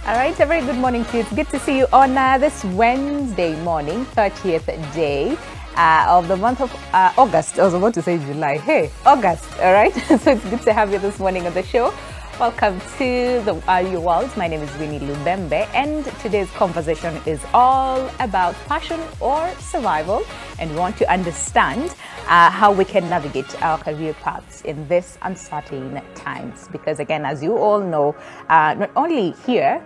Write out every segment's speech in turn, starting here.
All right, a very good morning to you. It's good to see you on this Wednesday morning, 30th day of the month of August. I was about to say July. Hey, August, all right? So it's good to have you this morning on the show. Welcome to the Are You World. My name is Winnie Lubembe, and today's conversation is all about passion or survival, and we want to understand how we can navigate our career paths in this uncertain times. Because again, as you all know, not only here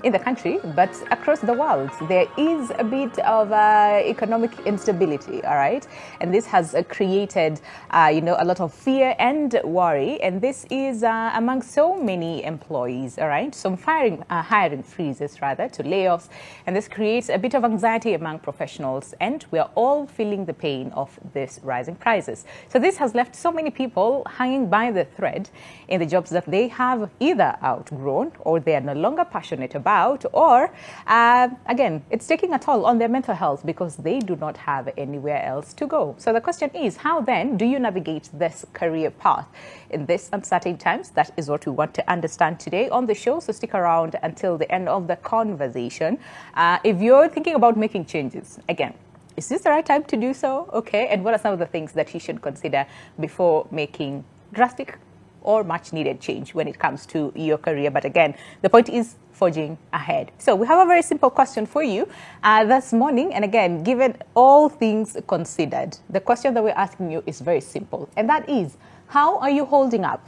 in the country, but across the world, there is a bit of economic instability, all right? And this has created, a lot of fear and worry, and this is among so many employees, all right? Some hiring freezes rather to layoffs, and this creates a bit of anxiety among professionals, and we are all feeling the pain of this rising prices. So this has left so many people hanging by the thread in the jobs that they have either outgrown or they are no longer passionate about, or again, it's taking a toll on their mental health because they do not have anywhere else to go. So the question is, how then do you navigate this career path in this uncertain times? That is what we want to understand today on the show. So stick around until the end of the conversation. If you're thinking about making changes, again, is this the right time to do so? Okay, and what are some of the things that you should consider before making drastic or much needed change when it comes to your career? But again, the point is forging ahead. So we have a very simple question for you this morning. And again, given all things considered, the question that we're asking you is very simple. And that is, how are you holding up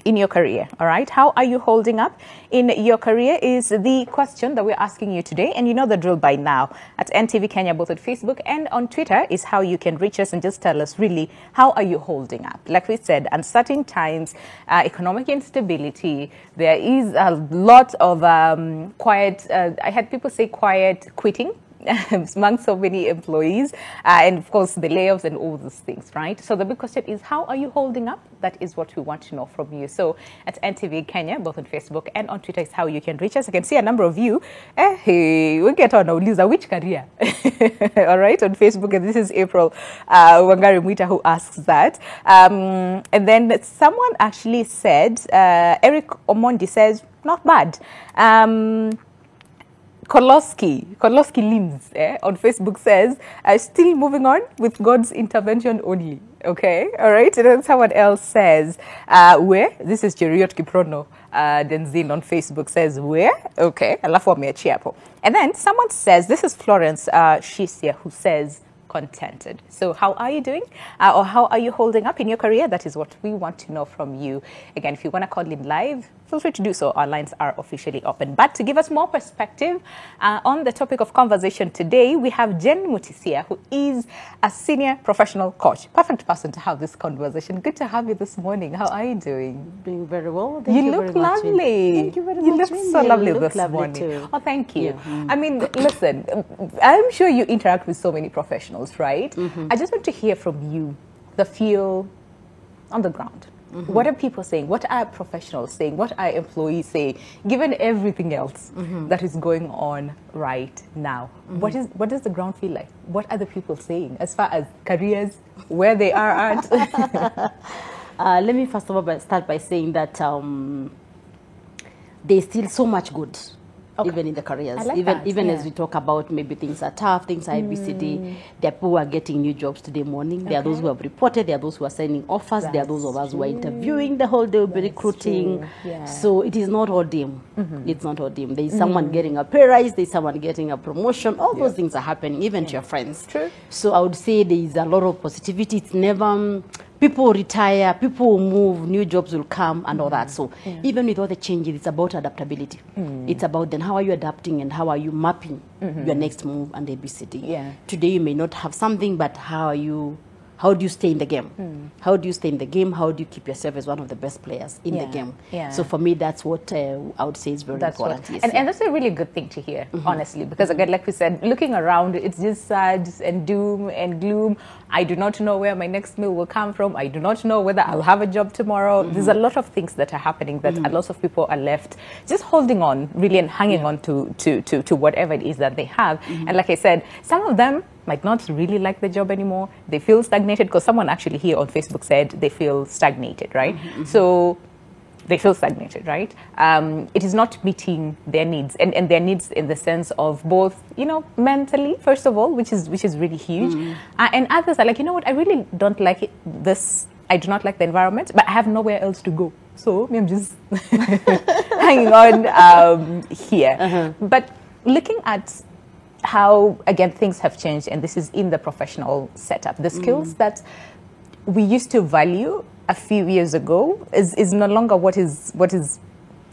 in your career? All right, how are you holding up in your career is the question that we're asking you today, and you know the drill by now. At NTV Kenya, both on Facebook and on Twitter, is how you can reach us and just tell us really, how are you holding up? Like we said, uncertain times, economic instability, there is a lot of quiet, I had people say quiet quitting among so many employees, and of course the layoffs and all those things, right? So the big question is, how are you holding up? That is what we want to know from you. So at NTV Kenya, both on Facebook and on Twitter, is how you can reach us. I can see a number of you. Hey, we get on Lisa, which career? All right, on Facebook, and this is April Wangari Mwita who asks that. And then someone actually said, Eric Omondi says, not bad. Koloski Lims on Facebook says, still moving on with God's intervention only. Okay, all right. And then someone else says, where? This is Cheriot Kiprono Denzin on Facebook says, where? Okay, alafu wameachia hapo. And then someone says, this is Florence Shisia, who says, contented. So how are you doing? Or how are you holding up in your career? That is what we want to know from you. Again, if you want to call in live, feel free to do so. Our lines are officially open. But to give us more perspective on the topic of conversation today, we have Jen Mutisia, who is a senior professional coach. Perfect person to have this conversation. Good to have you this morning. How are you doing? Doing very well. Thank you look very much, lovely. Thank you very much. You look so lovely this morning. Too. Oh, thank you. Yeah. I mean, listen, I'm sure you interact with so many professionals, right? Mm-hmm. I just want to hear from you the feel on the ground. Mm-hmm. What are people saying? What are professionals saying? What are employees saying? Given everything else that is going on right now, what does the ground feel like? What are the people saying as far as careers, where they are at? Let me first of all start by saying that there's still so much good. Okay. Even in the careers, even as we talk about maybe things are tough, things are ABCD, there are people who are getting new jobs today morning. There are those who have reported, there are those who are signing offers, there are those of us who are interviewing the whole day, will be recruiting. Yeah. So it is not all dim. It's not all dim. There is someone getting a pay rise, there is someone getting a promotion. All those things are happening, even to your friends. True. So I would say there is a lot of positivity. It's never... People retire, people will move, new jobs will come and all that. So even with all the changes, it's about adaptability. It's about then how are you adapting and how are you mapping your next move and ABCD. Yeah. Today you may not have something, but how do you stay in the game? How do you stay in the game? How do you keep yourself as one of the best players in the game? Yeah. So for me, that's what I would say is very important. And that's a really good thing to hear, honestly, because again, like we said, looking around, it's just sad and doom and gloom. I do not know where my next meal will come from. I do not know whether I'll have a job tomorrow. There's a lot of things that are happening that a lot of people are left just holding on, really, and hanging on to whatever it is that they have. And like I said, some of them might not really like the job anymore. They feel stagnated, because someone actually here on Facebook said they feel stagnated, right? So they feel stagnated, right? It is not meeting their needs, and their needs in the sense of both, mentally, first of all, which is really huge, and others are like, you know what, I really don't like this. I do not like the environment, but I have nowhere else to go. So I'm just hanging on here. But looking at how, again, things have changed, and this is in the professional setup, the skills that we used to value a few years ago is no longer what is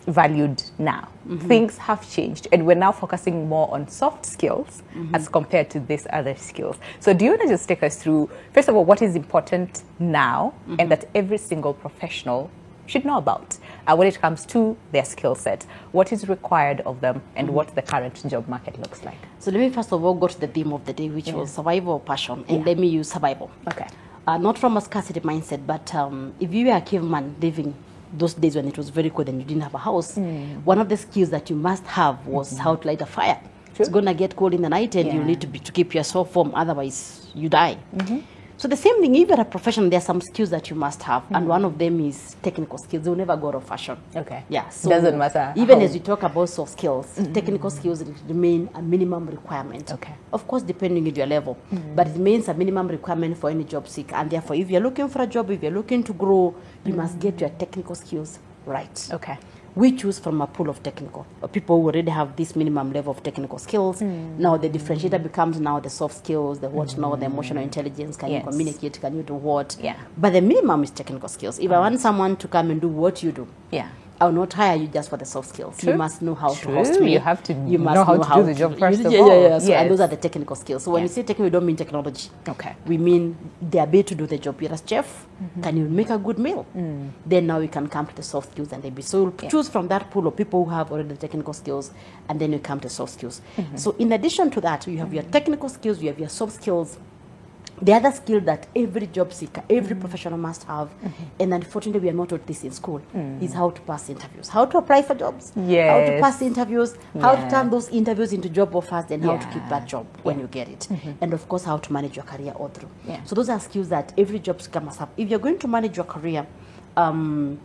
valued now. Things have changed, and we're now focusing more on soft skills as compared to these other skills. So do you want to just take us through, first of all, what is important now and that every single professional should know about when it comes to their skill set, what is required of them, and what the current job market looks like? So let me first of all go to the theme of the day, which was survival or passion, and let me use survival. Okay. Not from a scarcity mindset, but if you were a caveman living those days when it was very cold and you didn't have a house, one of the skills that you must have was how to light a fire. It's going to get cold in the night, and you need to keep yourself warm, otherwise you die. So the same thing, if you're a professional, there are some skills that you must have, and one of them is technical skills. They will never go out of fashion. Okay. Yeah. So doesn't matter. Even as we talk about soft skills, technical skills remain a minimum requirement. Okay. Of course, depending on your level, but it remains a minimum requirement for any job seeker. And therefore, if you're looking for a job, if you're looking to grow, you must get your technical skills right. Okay. We choose from a pool of technical people who already have this minimum level of technical skills. Now the differentiator becomes now the soft skills, the what now, the emotional intelligence. Can you communicate? Can you do what? Yeah. But the minimum is technical skills. If I want someone to come and do what you do, I will not hire you just for the soft skills. True. You must know how to host me. You have to know how to do the job first of all. So, and those are the technical skills. So when we say technical, we don't mean technology. Okay. We mean the ability to do the job. You're a chef. Can you make a good meal? Then now we can come to the soft skills and maybe. So we'll choose from that pool of people who have already the technical skills, and then you come to soft skills. So in addition to that, you have your technical skills, you have your soft skills. The other skill that every job seeker, every professional must have, and unfortunately we are not taught this in school, is how to pass interviews, how to apply for jobs, how to pass interviews, how to turn those interviews into job offers, and how to keep that job when you get it, and of course how to manage your career all through. So those are skills that every job seeker must have. If you're going to manage your career, and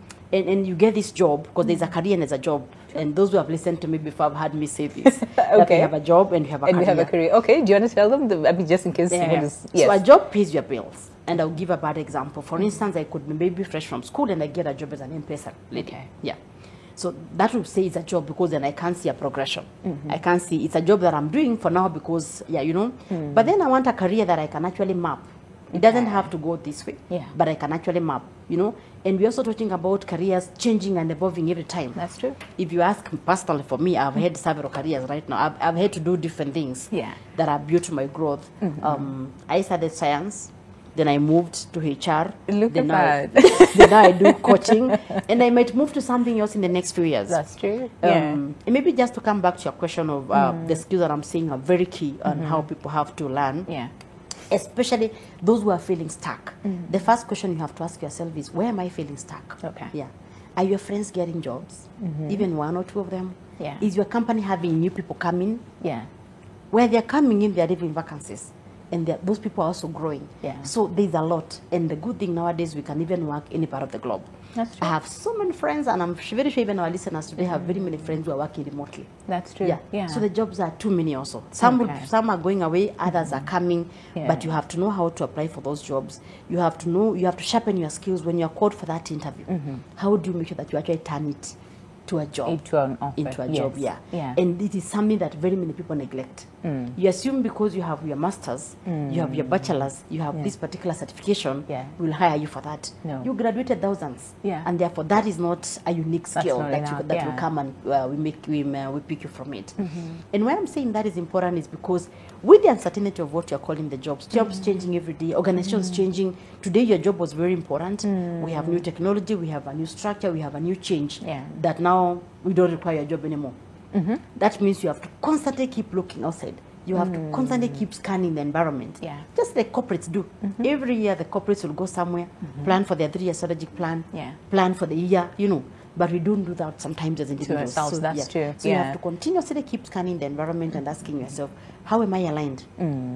you get this job, because there's a career and there's a job. And those who have listened to me before have heard me say this. That you have a job and you have a career. And you have a career. Okay, do you want to tell them? I mean, just in case. So a job pays your bills. And I'll give a bad example. For instance, I could be maybe fresh from school and I get a job as an M-Pesa lady. Okay. Yeah. So that would say it's a job because then I can't see a progression. I can't see it's a job that I'm doing for now because, But then I want a career that I can actually map. It doesn't have to go this way, but I can actually map, And we're also talking about careers changing and evolving every time. That's true. If you ask me personally, for me, I've had several careers right now. I've had to do different things that are built to my growth. I studied science, then I moved to HR. Look at that. Then now I do coaching, and I might move to something else in the next few years. That's true. And maybe just to come back to your question of the skills that I'm saying are very key on how people have to learn. Especially those who are feeling stuck. The first question you have to ask yourself is, where am I feeling stuck? Okay. Yeah. Are your friends getting jobs? Even one or two of them? Yeah. Is your company having new people coming? Yeah. Where they're coming in, they're leaving vacancies. And those people are also growing. Yeah. So there's a lot. And the good thing nowadays, we can even work any part of the globe. That's true. I have so many friends, and I'm very sure even our listeners today have very many friends who are working remotely. That's true. Yeah. So the jobs are too many also. Some are going away, others are coming, but you have to know how to apply for those jobs. You have to sharpen your skills when you're called for that interview. How do you make sure that you actually turn it to a job? Into an offer. Into a job, yeah. And it is something that very many people neglect. You assume because you have your master's, you have your bachelor's, you have this particular certification, we'll hire you for that. No. You graduated thousands. And therefore that is not a unique skill that will come and we pick you from it. And why I'm saying that is important is because with the uncertainty of what you're calling the jobs changing every day, organizations changing. Today your job was very important. We have new technology, we have a new structure, we have a new change that now we don't require a job anymore. That means you have to constantly keep looking outside. You have to constantly keep scanning the environment. Just like corporates do. Every year the corporates will go somewhere, plan for their 3-year strategic plan, plan for the year, But we don't do that sometimes as individuals. ourselves, that's true. So you have to continuously keep scanning the environment and asking yourself, how am I aligned?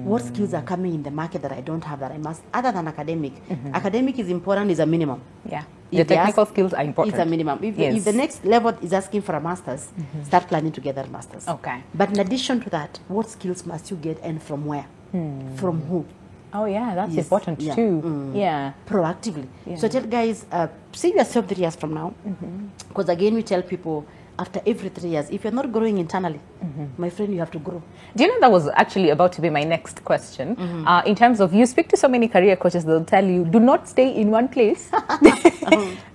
What skills are coming in the market that I don't have that I must, other than academic? Academic is important, is a minimum. Yeah. If The they technical ask- skills are important. It's a minimum. If, Yes. if the next level is asking for a master's, start planning to get that master's. Okay. But in addition to that, what skills must you get and from where? From who? Oh, yeah, that's Yes. important Yeah. too. Yeah. Proactively. Yeah. So I tell guys, see yourself 3 years from now. Because again, we tell people after every 3 years, if you're not growing internally, my friend, you have to grow. Do you know that was actually about to be my next question? In terms of, you speak to so many career coaches, they'll tell you, do not stay in one place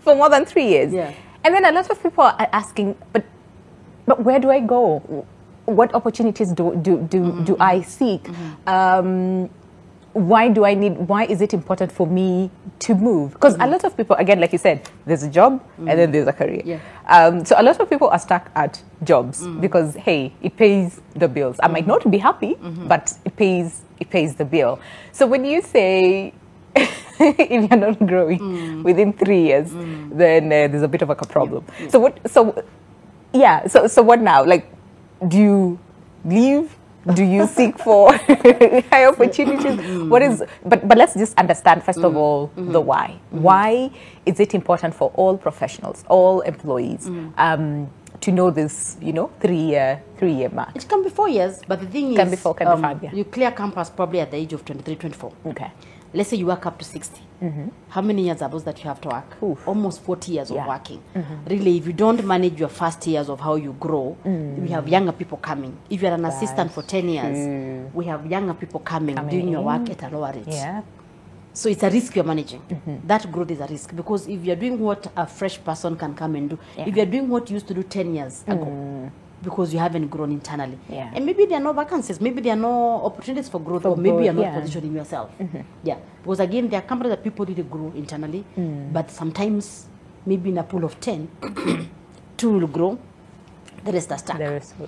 for more than 3 years. Yeah. And then a lot of people are asking, but where do I go? What opportunities do I seek? Why is it important for me to move? Because a lot of people, again, like you said, there's a job and then there's a career. Yeah. So a lot of people are stuck at jobs because, hey, it pays the bills. I might not be happy, but it pays the bill. So when you say, if you're not growing within 3 years, then there's a bit of a problem. Yeah. So what now? Like, do you leave? Do you seek for high opportunities? What is? But let's just understand first of all the why. Why is it important for all professionals, all employees, to know this? 3-year mark. It can be 4 years, but the thing Can is, be 4, can be 5, yeah. you clear campus probably at the age of 23, 24. Okay. Let's say you work up to 60. How many years are those that you have to work? Oof. Almost 40 years Yeah. of working. Really, if you don't manage your first years of how you grow, we have younger people coming. If you're an assistant for 10 years, we have younger people coming doing your work at a lower rate. Yeah. So it's a risk you're managing. That growth is a risk because if you're doing what a fresh person can come and do, if you're doing what you used to do 10 years ago, because you haven't grown internally. Yeah. And maybe there are no vacancies, maybe there are no opportunities for growth, or maybe growth, you're not yeah. positioning yourself. Yeah. Because again, there are companies that people really grow internally, but sometimes maybe in a pool of 10, 2 will grow, the rest are stuck.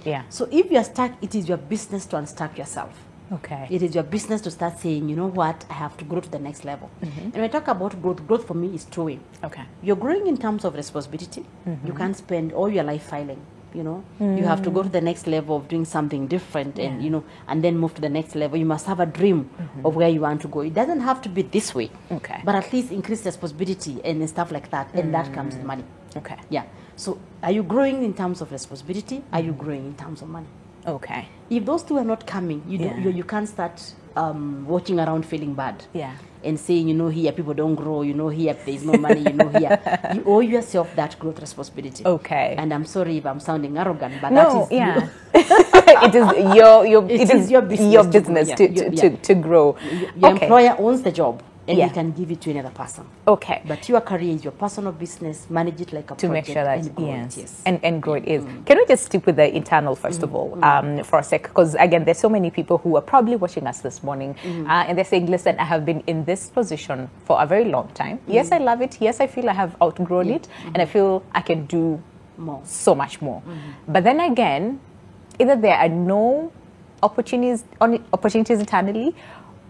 Yeah. So if you're stuck, it is your business to unstuck yourself. Okay. It is your business to start saying, you know what, I have to grow to the next level. And when I talk about growth for me is two-way. Okay. You're growing in terms of responsibility. You can't spend all your life filing. You have to go to the next level of doing something different, and and then move to the next level. You must have a dream of where you want to go. It doesn't have to be this way, Okay. but at least increase responsibility and stuff like that, and that comes with money. Okay. Yeah. So, are you growing in terms of responsibility? Are you growing in terms of money? Okay. If those two are not coming, you can't start watching around feeling bad. Yeah. And saying, here people don't grow, here there's no money, here. You owe yourself that growth responsibility. Okay. And I'm sorry if I'm sounding arrogant, but No, that is yeah. It is your business to grow. Your Okay. employer owns the job, and Yeah. he can give it to another person. Okay. But your career is your personal business. Manage it like a To make project sure that and grow yes, it, yes. and grow it is. Can we just stick with the internal first of all for a sec? Because again, there's so many people who are probably watching us this morning, and they're saying, "Listen, I have been in this position for a very long time. Yes, I love it. Yes, I feel I have outgrown it, and I feel I can do More. so much more." But then again, either there are no opportunities internally,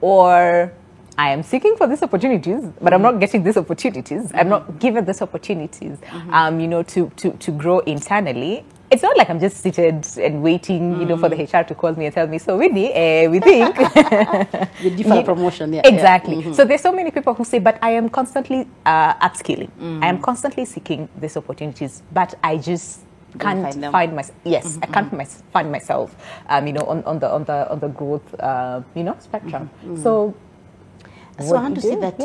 or I am seeking for these opportunities, but I'm not getting these opportunities. I'm not given these opportunities, to grow internally. It's not like I'm just seated and waiting, for the HR to call me and tell me, so Whitney, we think. The different promotion, yeah. Exactly. So there's so many people who say, but I am constantly upskilling. I am constantly seeking these opportunities, but I just can't find myself. Yes, I can't find myself, on the growth, spectrum. So I want to say that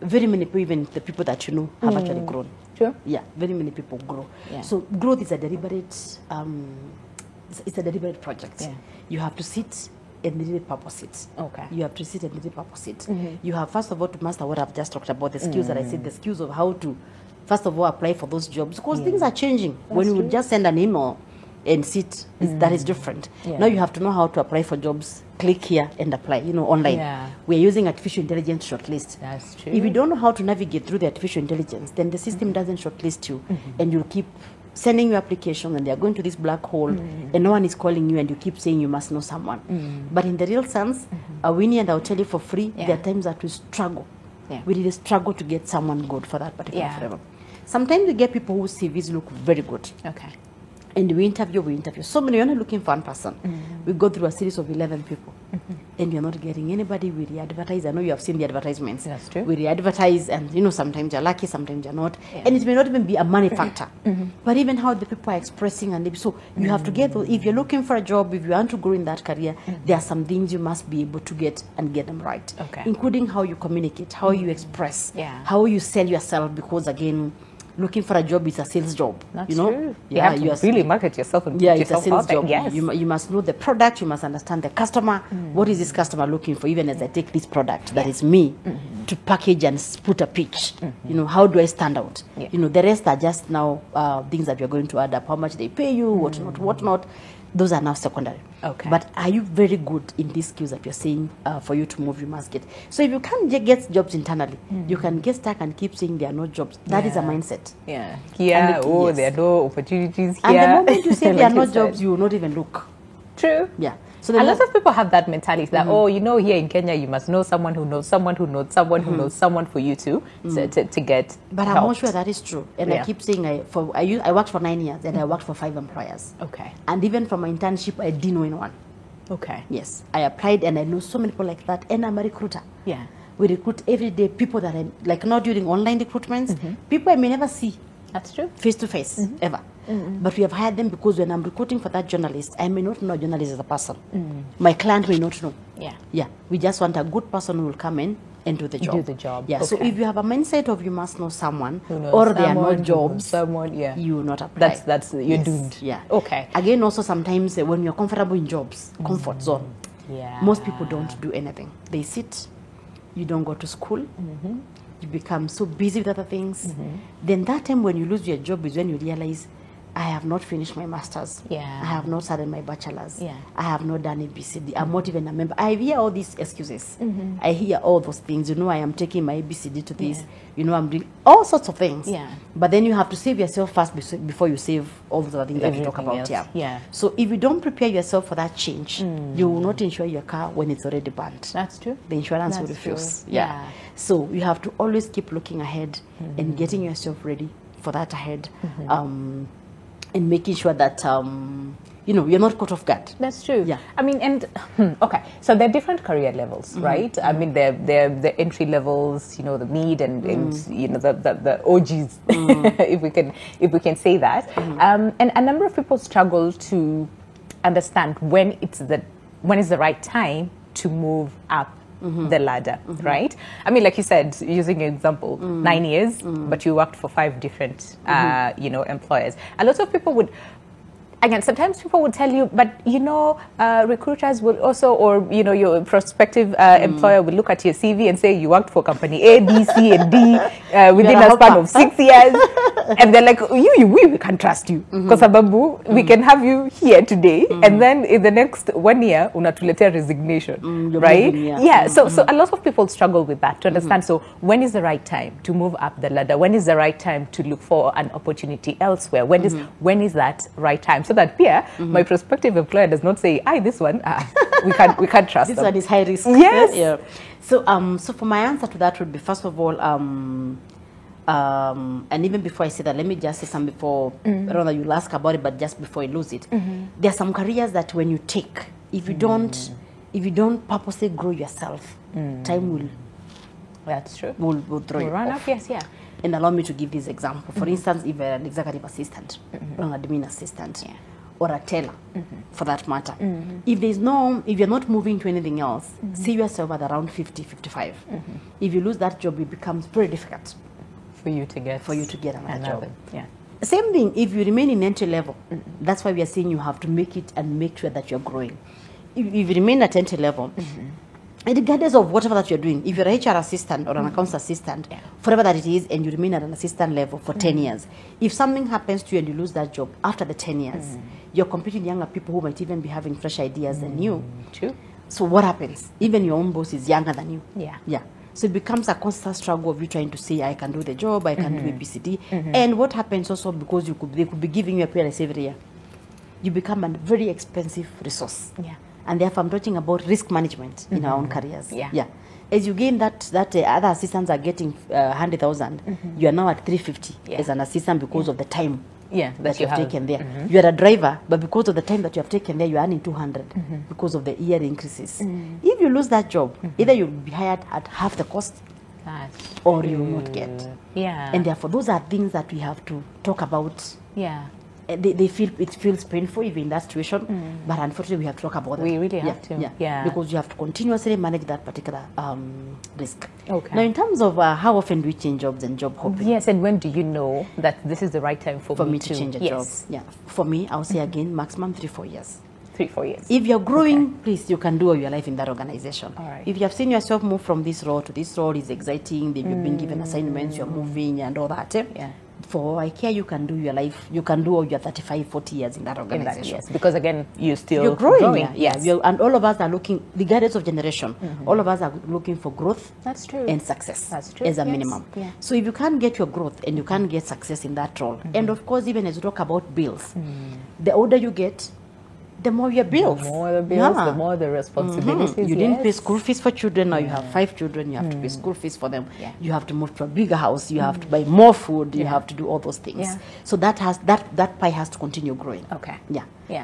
very many people, even the people that you know, have actually grown. Sure. Yeah, very many people grow. Yeah. So growth is a deliberate, it's a deliberate project. Yeah. You have to sit and really purpose it. Okay. You have to sit and really purpose it. You have first of all to master what I've just talked about, the skills that I said, the skills of how to, first of all, apply for those jobs, because things are changing. When you would just send an email and sit, that is different. Yeah. Now you have to know how to apply for jobs. Click here and apply, online. Yeah. We're using artificial intelligence shortlist. That's true. If you don't know how to navigate through the artificial intelligence, then the system doesn't shortlist you, and you'll keep sending your application, and they're going to this black hole, and no one is calling you, and you keep saying you must know someone. But in the real sense, Winnie, and I'll tell you for free, there are times that we struggle. Yeah. We really struggle to get someone good for that particular Yeah. level. Sometimes we get people whose CVs look very good. Okay. And we interview. So many, you're not looking for one person. We go through a series of 11 people. And you're not getting anybody. We re-advertise. I know you have seen the advertisements. That's true. We re-advertise, and sometimes you're lucky, sometimes you're not. Yeah. And it may not even be a money factor. But even how the people are expressing, and so you have to get those. If you're looking for a job, if you want to grow in that career, there are some things you must be able to get and get them right. Okay. Including how you communicate, how you express, how you sell yourself, because again, looking for a job is a sales job. That's true. You have to really market yourself and put it's yourself a sales out there. job. Yes. You must know the product. You must understand the customer. What is this customer looking for? Even as I take this product that is me to package and put a pitch. How do I stand out? The rest are just now things that you're going to add up. How much they pay you, what not. Those are now secondary. Okay. But are you very good in these skills that you're saying for you to move, you must get? So if you can't get jobs internally, you can get stuck and keep saying there are no jobs. That is a mindset. Yeah. Here, there are no opportunities here. And the moment you say there are no jobs, you will not even look. True. Yeah. So a lot of people have that mentality that, here in Kenya, you must know someone who knows someone who knows someone who knows someone for you to get But helped. I'm not sure that is true. And I keep saying, I worked for 9 years and I worked for 5 employers. Okay. And even from my internship, I didn't know anyone. Okay. Yes. I applied and I know so many people like that. And I'm a recruiter. Yeah. We recruit every day people that I'm, like not during online recruitments, people I may never see. That's true. Face to face, ever. But we have hired them because when I'm recruiting for that journalist, I may not know a journalist as a person. My client may not know. Yeah. Yeah. We just want a good person who will come in and do the job. Do the job. Yeah. Okay. So if you have a mindset of you must know someone, or there are no jobs, someone, you will not apply. That's you're doomed. Yeah. Okay. Again, also sometimes when you're comfortable in jobs, comfort zone. Yeah. Most people don't do anything. They sit. You don't go to school. You become so busy with other things. Then that time when you lose your job is when you realize, I have not finished my master's. Yeah. I have not started my bachelor's. Yeah. I have not done ABCD. I'm not even a member. I hear all these excuses. I hear all those things. I am taking my ABCD to this. I'm doing all sorts of things. Yeah. But then you have to save yourself first before you save all those other things that we talk Everything about. else. Yeah. So if you don't prepare yourself for that change, you will not insure your car when it's already burnt. That's true. The insurance will That's refuse. true. Yeah. So you have to always keep looking ahead and getting yourself ready for that ahead, and making sure that you're not caught off guard. That's true. Yeah. I mean, and okay, so there are different career levels, right? I mean, they're the entry levels, the mid and the OGs, if we can say that. And a number of people struggle to understand when is the right time to move up the ladder, right? I mean, like you said, using your example, 9 years, but you worked for 5 different, employers. A lot of people would, again, sometimes people would tell you, but recruiters will also, or your prospective employer will look at your CV and say you worked for company A, B, C, and D within a span of 6 years, and they're like, we can trust you because we can have you here today, and then in the next 1 year, unatuletea resignation, right? Moving, So a lot of people struggle with that to understand. So when is the right time to move up the ladder? When is the right time to look for an opportunity elsewhere? When is that right time? So that my prospective employer does not say, this one, we can't trust this them. one is high risk. Yes. Yeah. So for my answer to that would be, first of all, and even before I say that, let me just say something before, I don't know, you'll ask about it, but just before you lose it. There are some careers that when you take, if you don't purposely grow yourself, time will That's true. will throw you Run off. up, yes, yeah. And allow me to give this example. For instance, if you're an executive assistant, or an admin assistant, or a teller, for that matter, if you're not moving to anything else, see yourself at around 50, 55. If you lose that job, it becomes very difficult For you to get another job. Yeah. Same thing, if you remain in entry level, that's why we are saying you have to make it and make sure that you're growing. If you remain at entry level, and regardless of whatever that you're doing, if you're a HR assistant or an accounts assistant, forever that it is, and you remain at an assistant level for 10 years, if something happens to you and you lose that job after the 10 years, you're competing with younger people who might even be having fresh ideas than you. True. So what happens? Even your own boss is younger than you. Yeah. So it becomes a constant struggle of you trying to say, I can do the job, I can do ABCD. And what happens also, because they could be giving you a pay rise every year, you become a very expensive resource. Yeah. And therefore, I'm talking about risk management in our own careers. Yeah. as you gain that other assistants are getting 100,000, you are now at 350 as an assistant because of the time that you have taken there. You are a driver, but because of the time that you have taken there, you are earning 200 because of the year increases. If you lose that job, either you'll be hired at half the cost, or you will not get. And therefore, those are things that we have to talk about. They feel it feels painful even in that situation, but unfortunately we have to talk about it. We really have to. Because you have to continuously manage that particular risk. Okay. Now, in terms of how often do we change jobs and job hopping? Yes, and when do you know that this is the right time for me to change a job? Yeah, for me, I'll say again, maximum 3-4 years. 3-4 years. If you're growing, please, you can do all your life in that organization. All right. If you have seen yourself move from this role to this role, is exciting, you've been given assignments, you're moving and all that. For IKEA, you can do your life, you can do all your 35-40 years in that organization. Yes, because again, you're growing. Yes. And all of us are looking, regardless of generation, all of us are looking for growth. That's true. And success. That's true. As a minimum. So if you can't get your growth and you can't get success in that role, and of course, even as we talk about bills, the older you get, the more your bills. The more the bills, the more the responsibilities. You didn't pay school fees for children, now you have 5 children, you have to pay school fees for them. You have to move to a bigger house, you have to buy more food, you have to do all those things. So that pie has to continue growing. Okay.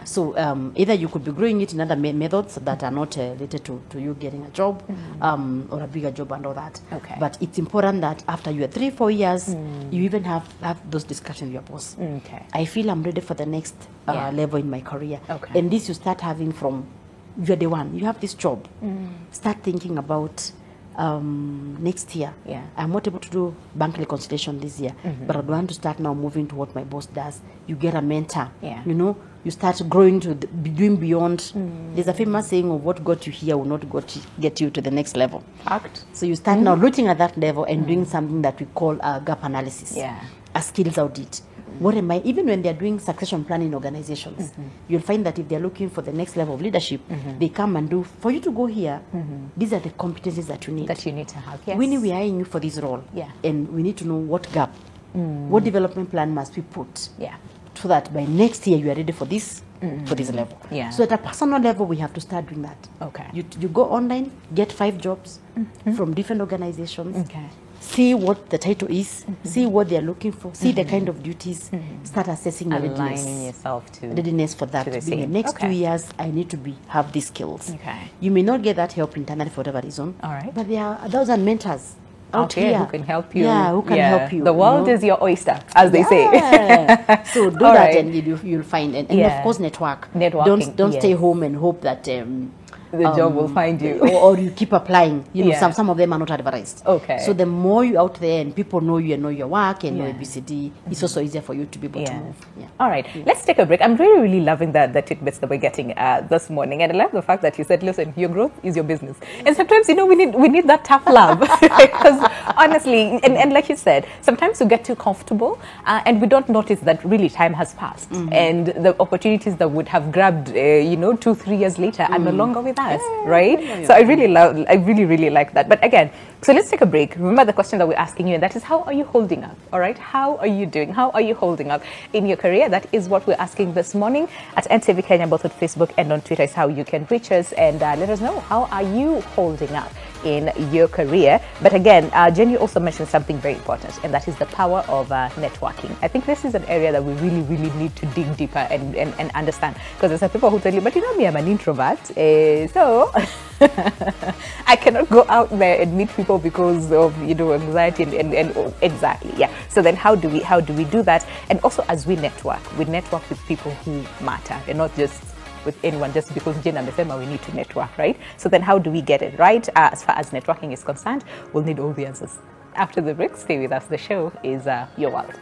So either you could be growing it in other methods that are not related to you getting a job or a bigger job and all that. Okay. But it's important that after you are 3-4 years, you even have those discussions with your boss. Okay. I feel I'm ready for the next level in my career. Okay. And this you start having from, you're the one, you have this job. Start thinking about next year. I'm not able to do bank reconciliation this year, but I want to start now moving to what my boss does. You get a mentor. You know, you start growing to doing beyond. There's a famous saying of what got you here will not get you to the next level. Fact. So you start now looking at that level and doing something that we call a gap analysis, a skills audit. What am I, even when they're doing succession planning organizations, you'll find that if they're looking for the next level of leadership, they come and do, for you to go here, these are the competencies that you need. That you need to have, yes. We are eyeing you for this role. And we need to know what gap, what development plan must we put, so that by next year you are ready for this, for this level. So at a personal level, we have to start doing that. Okay. You go online, get 5 jobs from different organizations. See what the title is, see what they're looking for, see the kind of duties, start assessing your readiness. Aligning yourself to readiness for that. In the next 2 years, I need to have these skills. Okay. You may not get that help internally for whatever reason. All right. But there are 1,000 mentors out here who can help you. Who can help you. The world is your oyster, as they say. So do that and you'll find. And of course, network. Networking. Don't stay home and hope that the job will find you. or you keep applying. You know, some of them are not advertised. Okay. So the more you're out there and people know you and know your work and know ABCD, it's also easier for you to be able to move. All right. Let's take a break. I'm really, really loving the tidbits that we're getting this morning. And I love the fact that you said, listen, your growth is your business. And sometimes, you know, we need that tough love. Because honestly, and like you said, sometimes we get too comfortable and we don't notice that really time has passed. And the opportunities that would have grabbed, 2-3 years later are no longer with us, right? So I really like that. But again, so let's take a break. Remember the question that we're asking you, and that is, how are you holding up? All right, how are you doing? How are you holding up in your career? That is what we're asking this morning at NTV Kenya, both on Facebook and on Twitter is how you can reach us and let us know, how are you holding up in your career? But again, Jenny also mentioned something very important, and that is the power of networking. I think this is an area that we really, really need to dig deeper and understand, because there's some people who tell you, but you know me, I'm an introvert, so I cannot go out there and meet people because of anxiety and exactly, So then how do we do that? And also, as we network with people who matter, and not just with anyone just because Jen amesema we need to network, right? So then how do we get it right? As far as networking is concerned, we'll need all the answers. After the break, stay with us. The show is Your World.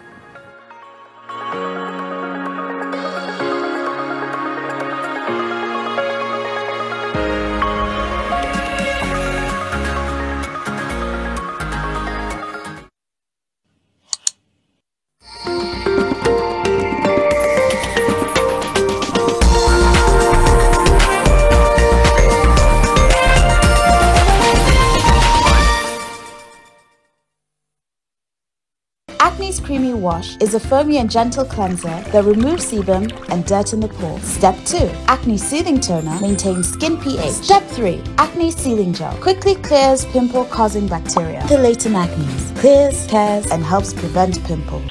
Acne's Creamy Wash is a foamy and gentle cleanser that removes sebum and dirt in the pores. Step 2. Acne Soothing Toner maintains skin pH. Step 3. Acne Sealing Gel quickly clears pimple-causing bacteria. The latent acne clears, tears, and helps prevent pimples.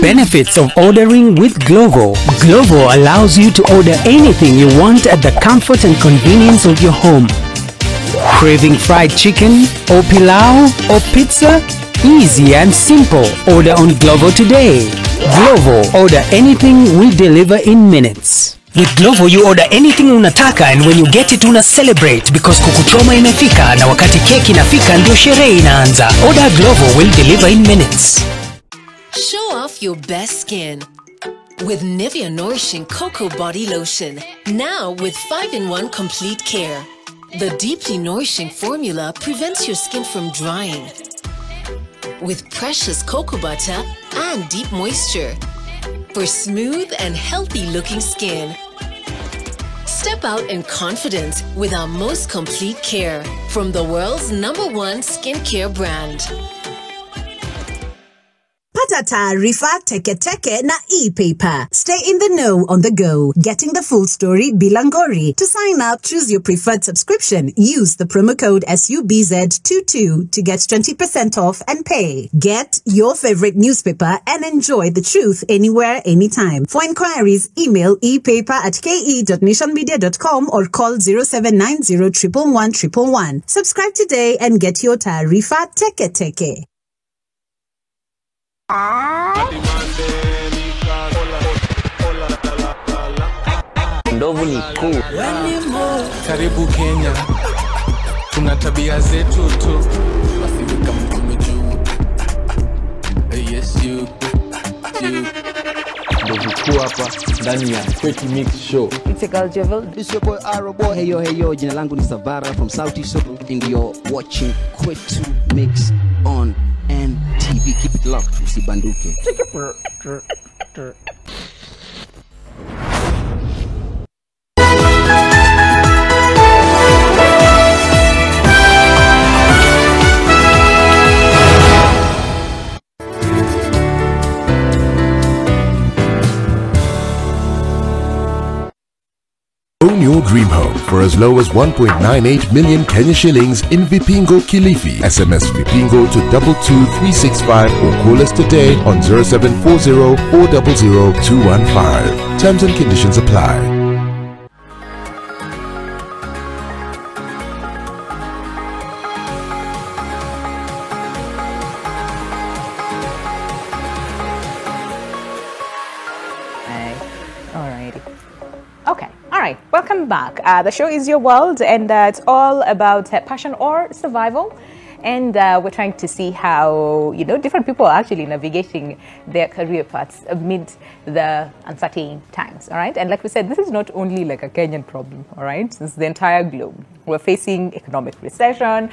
Benefits of ordering with Glovo. Glovo allows you to order anything you want at the comfort and convenience of your home. Craving fried chicken or pilau or pizza? Easy and simple. Order on Glovo today. Glovo, order anything, we deliver in minutes. With Glovo you order anything unataka, and when you get it una celebrate because kukuchoma imefika, na wakati keki inafika ndio sherehe inaanza. Order Glovo, will deliver in minutes. Show off your best skin with Nivea Nourishing Cocoa Body Lotion. Now with 5-in-1 complete care. The deeply nourishing formula prevents your skin from drying with precious cocoa butter and deep moisture for smooth and healthy looking skin. Step out in confidence with our most complete care from the world's #1 skincare brand. Pata taarifa teke teke na e-paper. Stay in the know on the go. Getting the full story bila ngori. To sign up, choose your preferred subscription. Use the promo code SUBZ22 to get 20% off and pay. Get your favorite newspaper and enjoy the truth anywhere, anytime. For inquiries, email epaper@ke.nationmedia.com or call 0790 111 111. Subscribe today and get your taarifa teke teke. Ndovu ni cool. Karibu Kenya, tuna tabia zetu tu. Wasifika mtume juu. Yes you. Ndovu cool hapa ndani ya Quickie Mix Show. It's a girl Jovel. This your boy Arobo. Hey yo, jina langu ni Savara from South East and you're watching Quickie Mix on NTV. Keep it locked, usibanduke. Own your dream home for as low as 1.98 million Kenya shillings in Vipingo Kilifi. SMS Vipingo to 22365 or call us today on 0740 400 215. Terms and conditions apply. Okay, all right, welcome back. The show is Your World, and it's all about passion or survival. And we're trying to see how, different people are actually navigating their career paths amid the uncertain times, all right? And like we said, this is not only like a Kenyan problem, all right? It's the entire globe. We're facing economic recession,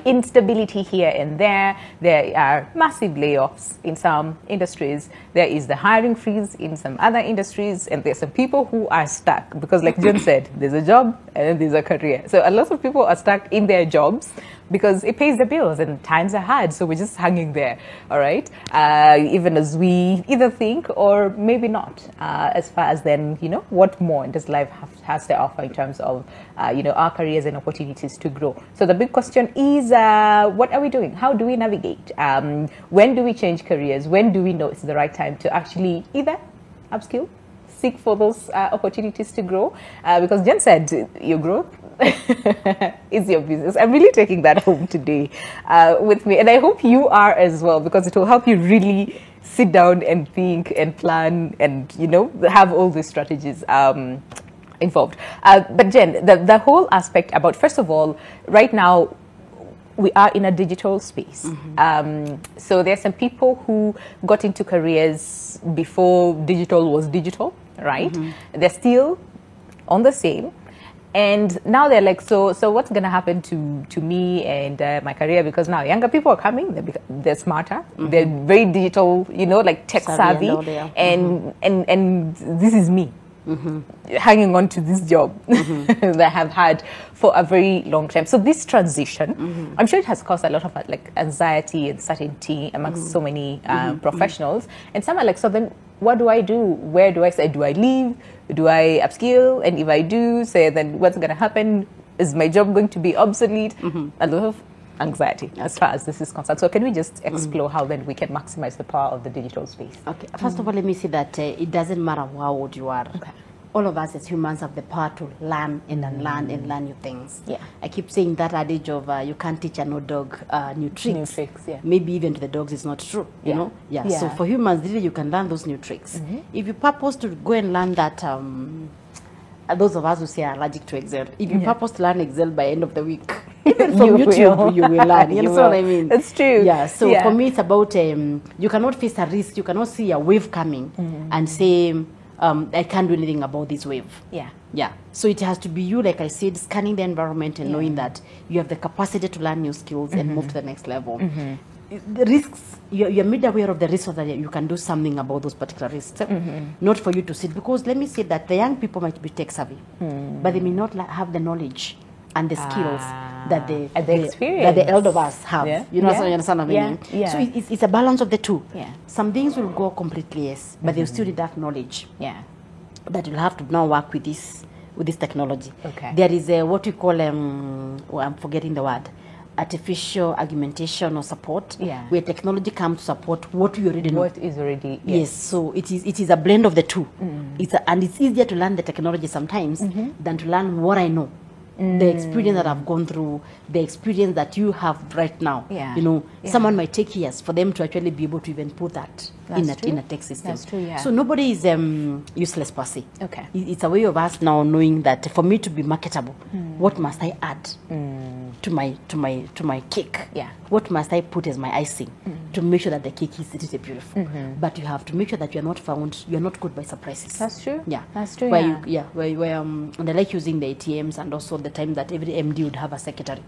instability here and there. There are massive layoffs in some industries. There is the hiring freeze in some other industries. And there's some people who are stuck because, like John said, there's a job and then there's a career. So a lot of people are stuck in their jobs because it pays the bills and times are hard. So we're just hanging there, all right? Even as we either think or maybe not, as far as then, what more does life has to offer in terms of, our careers and opportunities to grow. So the big question is, what are we doing? How do we navigate? When do we change careers? When do we know it's the right time to actually either upskill, seek for those opportunities to grow? Because Jen said, your growth is your business. I'm really taking that home today with me. And I hope you are as well, because it will help you really sit down and think and plan and, have all these strategies involved. But Jen, the whole aspect about, first of all, right now, we are in a digital space. Mm-hmm. So there are some people who got into careers before digital was digital, right? Mm-hmm. They're still on the same. And now they're like, so what's going to happen to me and my career? Because now younger people are coming, they're smarter, mm-hmm. they're very digital, like tech savvy, and this is me. hanging on to this job that I have had for a very long time. So this transition, I'm sure it has caused a lot of like anxiety and uncertainty amongst so many professionals. And some are like, so then what do I do? Where do I say? Do I leave? Do I upskill? And if I do, say, then what's going to happen? Is my job going to be obsolete? A lot of anxiety as far as this is concerned. So can we just explore how then we can maximize the power of the digital space? Okay. First of all, let me say that it doesn't matter how old you are. Okay. All of us as humans have the power to learn and unlearn and learn new things. Yeah. I keep saying that adage of you can't teach an old dog new tricks. New tricks, yeah. Maybe even to the dogs it's not true, you know? Yeah. So Yeah. for humans, really you can learn those new tricks. If you purpose to go and learn that, those of us who say are allergic to Excel, if you purpose to learn Excel by end of the week, even from YouTube, you will learn. You know what I mean? It's true. Yeah. So for me, it's about you cannot face a risk. You cannot see a wave coming and say, I can't do anything about this wave. Yeah. Yeah. So it has to be you, like I said, scanning the environment and knowing that you have the capacity to learn new skills and move to the next level. The risks, you're made aware of the risks so that you can do something about those particular risks. Not for you to sit, because let me say that the young people might be tech savvy, but they may not have the knowledge and the skills that the elder of us have. Yeah. You know, so you understand what I mean? Yeah. So it's a balance of the two. Yeah. Some things will go completely yes, but they'll still need that knowledge. Yeah. That you'll have to now work with this technology. Okay. There is what we call I'm forgetting the word, artificial augmentation or support. Yeah. Where technology comes to support what we already know. What is already Yes. So it is a blend of the two. And it's easier to learn the technology sometimes than to learn what I know. The experience that I've gone through, the experience that you have right now. Yeah. You know, someone might take years for them to actually be able to even put that in a tech system. That's true, yeah. So nobody is useless per se. Okay. It's a way of us now knowing that for me to be marketable, what must I add to my cake? Yeah. What must I put as my icing to make sure that the cake is really beautiful? But you have to make sure that you're not caught by surprises. That's true. Yeah. That's true. And I like using the ATMs and also the time that every MD would have a secretary.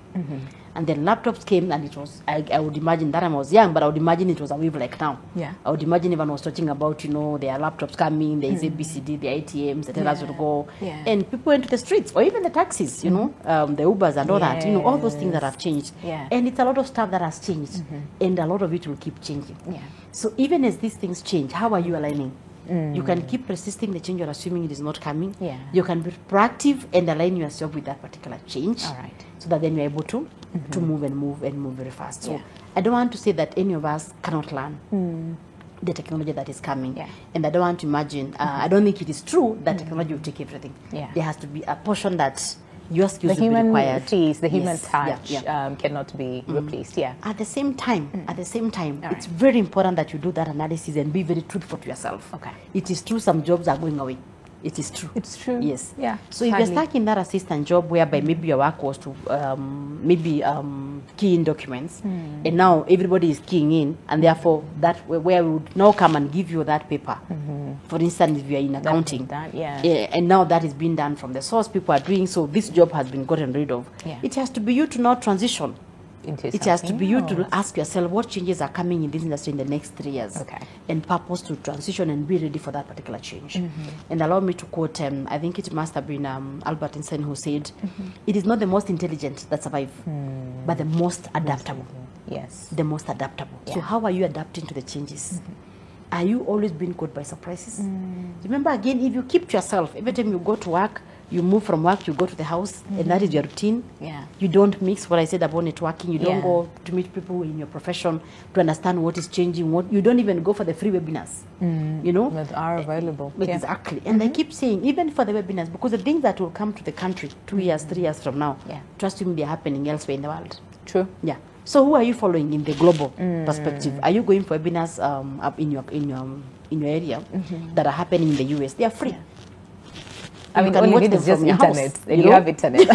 And then laptops came, and it was, I would imagine that time I was young, but I would imagine it was a wave like now. Yeah. I would imagine everyone was talking about, there are laptops coming, there is ABCD, the ATMs, the tellers would go. Yeah. And people went to the streets, or even the taxis, the Ubers and all that, all those things that have changed. Yeah. And it's a lot of stuff that has changed, and a lot of it will keep changing. Yeah. So even as these things change, how are you aligning? You can keep resisting the change or assuming it is not coming. Yeah. You can be proactive and align yourself with that particular change. All right. So that then you're able to move very fast. So Yeah. I don't want to say that any of us cannot learn the technology that is coming. Yeah. And I don't want to imagine, I don't think it is true that technology will take everything. Yeah. There has to be a portion that your skills The will be human required. face, the human Yes. touch cannot be replaced. Yeah. At the same time, it's very important that you do that analysis and be very truthful to yourself. Okay. It is true some jobs are going away. It is true. It's true. Yes. Yeah. So if you're stuck in that assistant job whereby maybe your work was to key in documents, and now everybody is keying in, and therefore that where we would now come and give you that paper. For instance, if you are in accounting, and now that is being done from the source, people are doing, so this job has been gotten rid of. Yeah. It has to be you to now transition. It has to be you to ask yourself what changes are coming in this industry in the next 3 years. Okay. And purpose to transition and be ready for that particular change. And allow me to quote, I think it must have been Albert Einstein who said, it is not the most intelligent that survive, but the most adaptable. Yes. The most adaptable. Yeah. So how are you adapting to the changes? Are you always being caught by surprises? Remember again, if you keep to yourself, every time you go to work, you move from work, you go to the house, and that is your routine. Yeah. You don't mix what I said about networking. You don't go to meet people in your profession to understand what is changing. You don't even go for the free webinars. That are available. Exactly. And I keep saying, even for the webinars, because the things that will come to the country 2 years, 3 years from now, trust me, they're happening elsewhere in the world. True. Yeah. So who are you following in the global perspective? Are you going for webinars up in your area that are happening in the US? They are free. I mean, all you need is just internet. You have internet.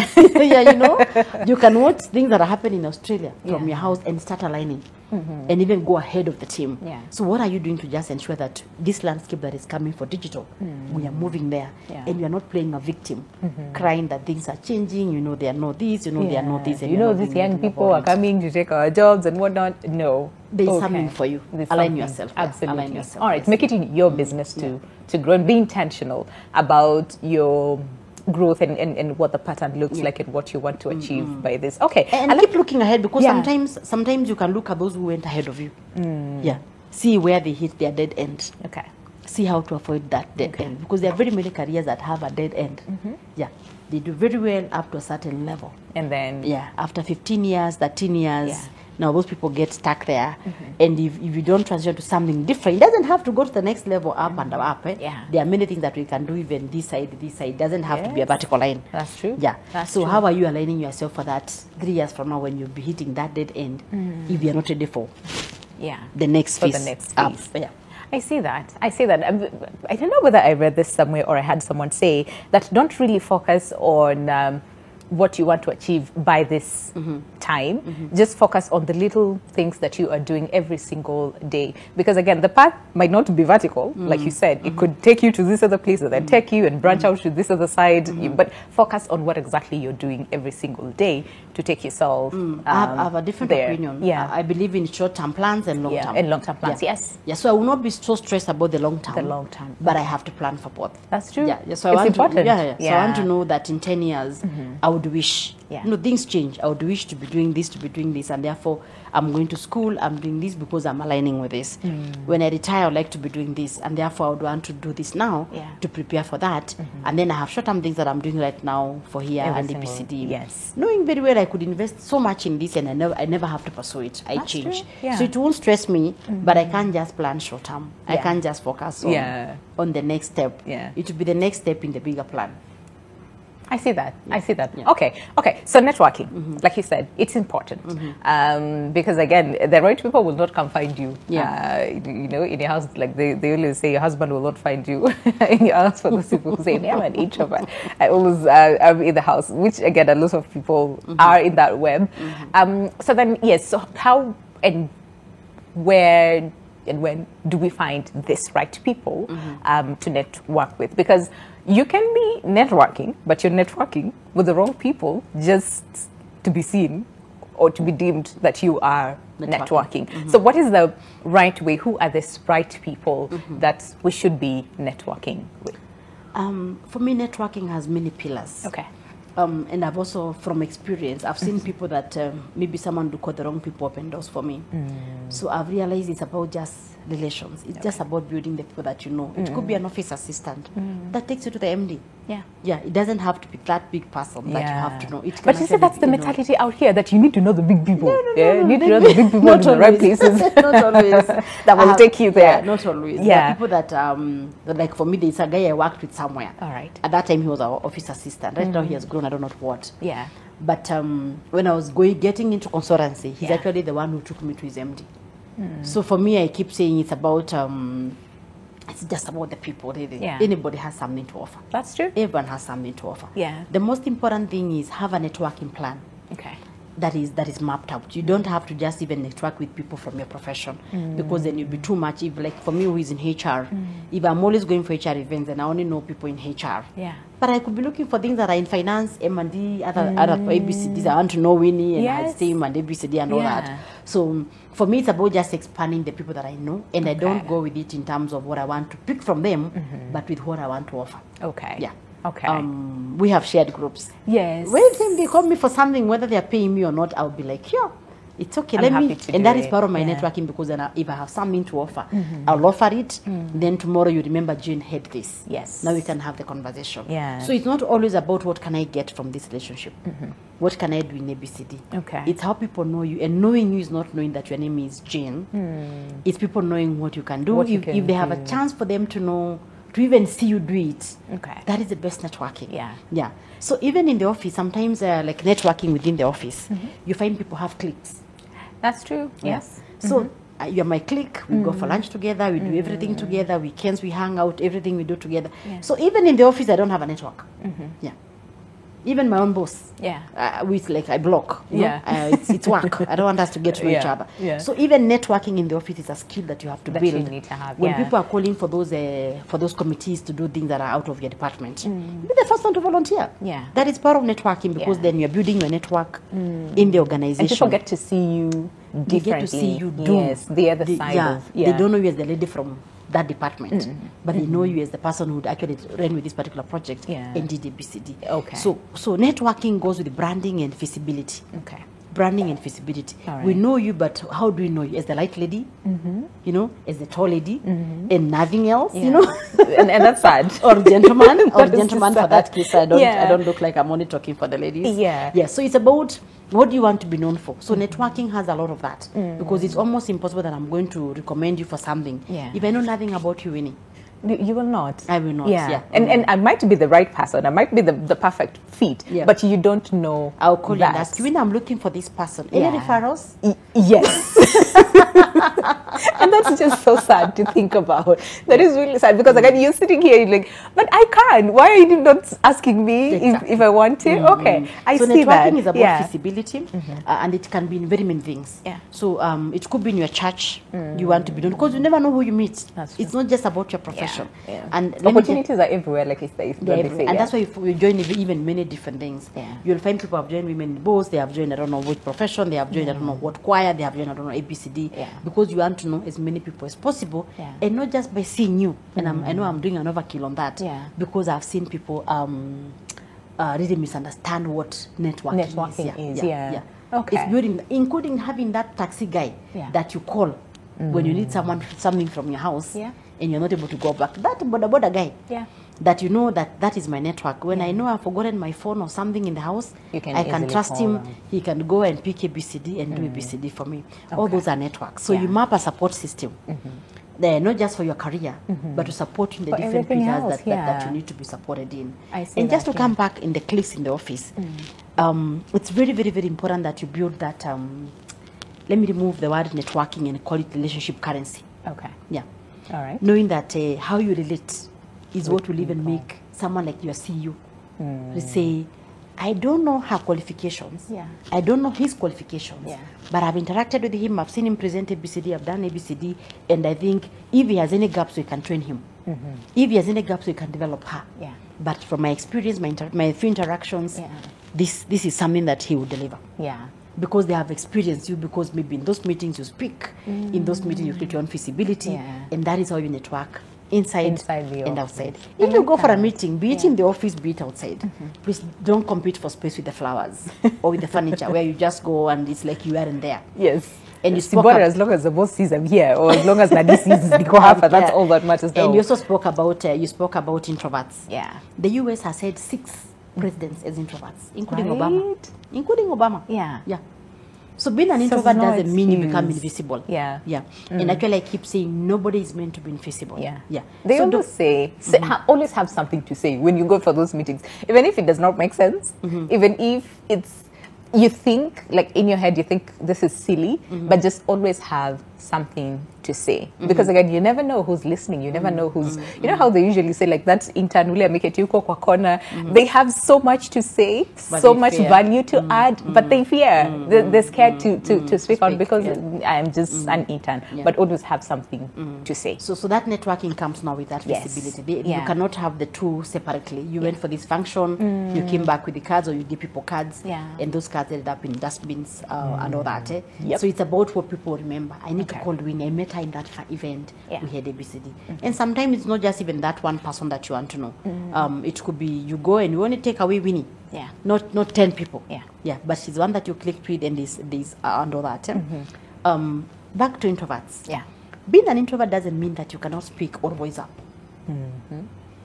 You can watch things that are happening in Australia from your house and start aligning. and even go ahead of the team. Yeah. So what are you doing to just ensure that this landscape that is coming for digital, we are moving there, and you are not playing a victim, crying that things are changing, you know, they are not this, you know, they are not this. And You know, these young people are coming to take our jobs and whatnot. No. There's something for you. There's Align something. yourself. Absolutely. Align yourself. All right, make it in your business to grow and be intentional about your growth and what the pattern looks like and what you want to achieve by this. Okay. And keep looking ahead, because sometimes you can look at those who went ahead of you. Yeah. See where they hit their dead end. Okay. See how to avoid that dead end, because there are very many careers that have a dead end. Yeah. They do very well up to a certain level. And then after 15 years, 13 years, now those people get stuck there. And if you don't transition to something different, it doesn't have to go to the next level up and up. There are many things that we can do even this side. It doesn't have to be a vertical line. That's true. Yeah. That's so true. how are you aligning yourself for that 3 years from now when you'll be hitting that dead end if you're not ready for the next phase? For the next up? phase. Yeah. I see that. I don't know whether I read this somewhere or I had someone say that don't really focus on what you want to achieve by this time. Just focus on the little things that you are doing every single day. Because again, the path might not be vertical, like you said. It could take you to this other place and then take you and branch out to this other side. But focus on what exactly you're doing every single day to take yourself I have a different opinion. Yeah. I believe in short-term plans and long-term. And long-term plans, yes. Yeah, so I will not be so stressed about the long-term. The long-term. But I have to plan for both. That's true. Yeah, so it's important. So I want to know that in 10 years, I would wish, things change. I would wish to be doing this, and therefore I'm going to school, I'm doing this because I'm aligning with this. When I retire, I would like to be doing this, and therefore I would want to do this now to prepare for that. And then I have short-term things that I'm doing right now for here and the BCD. Yes. Knowing very well I could invest so much in this and I never have to pursue it. I That's change. true. Yeah. So it won't stress me, but I can't just plan short-term. I can't just focus on the next step. It will be the next step in the bigger plan. I see that. I see that. Okay. So networking, like you said, it's important because again, the right people will not come find you. You know, in your house, like they always say, your husband will not find you in your house. For those people who say, "Yeah, I'm an introvert. I always am in the house," which again, a lot of people are in that web. So then, yes. So how and where and when do we find this right people to network with? Because you can be networking, but you're networking with the wrong people just to be seen or to be deemed that you are networking. So what is the right way? Who are these right people that we should be networking with? For me, networking has many pillars. Okay. And I've also, from experience, I've seen people that maybe someone do call the wrong people open doors for me. So I've realized it's about just relations. It's just about building the people that you know. It could be an office assistant that takes you to the MD. Yeah, it doesn't have to be that big person that you have to know. It But you see, that's the mentality out here, that you need to know the big people. You need to know the big people not in the right places. Not always. That will take you there. Yeah, not always. Yeah. There are people that, like for me, there's a guy I worked with somewhere. All right. At that time, he was our office assistant. Right now, he has grown, I don't know what. Yeah. But when I was getting into consultancy, he's actually the one who took me to his MD. So for me, I keep saying it's about, it's just about the people. Really. Anybody has something to offer. That's true. Everyone has something to offer. Yeah. The most important thing is have a networking plan. Okay. That is mapped out. You don't have to just even network with people from your profession because then you'll be too much. If, like for me who is in HR, if I'm always going for HR events and I only know people in HR, but I could be looking for things that are in finance, M&D, other ABCDs. I want to know Winnie and STEAM and ABCD and all that. So for me, it's about just expanding the people that I know, and I don't go with it in terms of what I want to pick from them, but with what I want to offer. Okay. Yeah. Okay. We have shared groups. Yes. When they call me for something, whether they are paying me or not, I'll be like, yeah, it's okay. I'm happy to and do that is it. part of my networking, because then if I have something to offer, I'll offer it. Then tomorrow you remember Jane had this. Yes. Now we can have the conversation. Yeah. So it's not always about what can I get from this relationship. What can I do in ABCD? Okay. It's how people know you, and knowing you is not knowing that your name is Jane. It's people knowing what you can do. What you if can they have a chance for them to know, to even see you do it, that is the best networking. Yeah. So even in the office, sometimes like networking within the office, you find people have cliques. That's true. Yes. So you're my clique. We go for lunch together. We do everything together. Weekends we hang out. Everything we do together. So even in the office, I don't have a network. Yeah. Even my own boss. Yeah. With like I block. You know? It's work. I don't want us to get to know each other. Yeah. So even networking in the office is a skill that you have to That build. you need to have, when yeah. people are calling for those committees to do things that are out of your department, be the first one to volunteer. Yeah. That is part of networking, because then you're building your network in the organization. And people get to see you differently. They get to see you do. Yes, the other side of... They don't know you as the lady from that department, but they know you as the person who actually ran with this particular project and did ABCD. Okay. So networking goes with branding and visibility. Okay. Branding and visibility. All right. We know you, but how do we know you? As the light lady, you know, as the tall lady, and nothing else, you know, and that's sad. or gentleman, or That is gentleman sad. for that case. I don't Yeah. look like I'm only talking for the ladies. Yeah. Yeah. So it's about what do you want to be known for. So networking has a lot of that, because it's almost impossible that I'm going to recommend you for something if I know nothing about you, Winnie. You will not. I will not. Yeah. Yeah. And I might be the right person. I might be the perfect fit. Yeah. But you don't know. I'll call you that. and ask you, when I'm looking for this person, any referrals? Yes. And that's just so sad to think about. That is really sad, because again, you're sitting here, you're like, but I can. Why are you not asking me if I want to? Okay, I so see that. networking is about visibility, and it can be in very many things. Yeah. So it could be in your church. You want to be known, because you never know who you meet. It's not just about your profession. Yeah. And opportunities are everywhere, like you say. And that's why you join even many different things. Yeah. You'll find people have joined women in boards, they have joined I don't know what profession, they have joined I don't know what choir, they have joined I don't know ABCD, because you want to know as many people as possible, and not just by seeing you. And I know I'm doing an overkill on that, because I've seen people really misunderstand what networking is. Yeah. Okay. It's building, including having that taxi guy that you call when you need something from your house, and you're not able to go back. That boda guy, that you know that is my network. When I know I've forgotten my phone or something in the house, I can trust him. He can go and pick ABCD and do ABCD for me. All those are networks. So you map a support system. They're not just for your career, but to support you in the For different everything pillars else, that you need to be supported in. I see And just that, to come back in the cliques in the office, it's very, very, very important that you build that. Let me remove the word networking and call it relationship currency. Okay. Yeah. All right. Knowing that how you relate is what will even make someone like your CEO say, I don't know her qualifications. I don't know his qualifications. But I've interacted with him. I've seen him present ABCD. I've done ABCD. And I think if he has any gaps, we can train him. If he has any gaps, we can develop her. But from my experience, my few interactions, this is something that he will deliver. Because they have experienced you, because maybe in those meetings you speak, in those meetings you create your own visibility, and that is how you network inside the and office. outside. If you go for a meeting, be it in the office, be it outside, please don't compete for space with the flowers or with the furniture, where you just go and it's like you aren't there. Yes. And you See, spoke as long as the boss sees I'm here, or as long as Nadi sees Niko hapa, that's all that matters. And you also spoke about introverts. Yeah. The US has had 6 presidents as introverts, including Obama. Yeah. So being an introvert doesn't mean you become invisible. Yeah. And actually, I keep saying nobody is meant to be invisible. Yeah. They always say always have something to say when you go for those meetings, even if it does not make sense, even if you think, like in your head, you think this is silly, but just always have something to say. Because again, you never know who's listening. You never know who's, you know how they usually say, like, that's intern ule ameketi huko kwa corner. They have so much to say, but so much value to add, but they fear. They're scared to speak out because I'm just an intern, but always have something to say. So that networking comes now with that visibility. You cannot have the two separately. You went for this function, you came back with the cards, or you give people cards, and those cards ended up in dustbins and all that. So it's about what people remember. I need to call Winnie. I met her in that event. We had ABCD. And sometimes it's not just even that one person that you want to know. It could be you go and you want to take away Winnie. Not 10 people. But she's one that you clicked with, and this and all that. Back to introverts. Being an introvert doesn't mean that you cannot speak or voice up.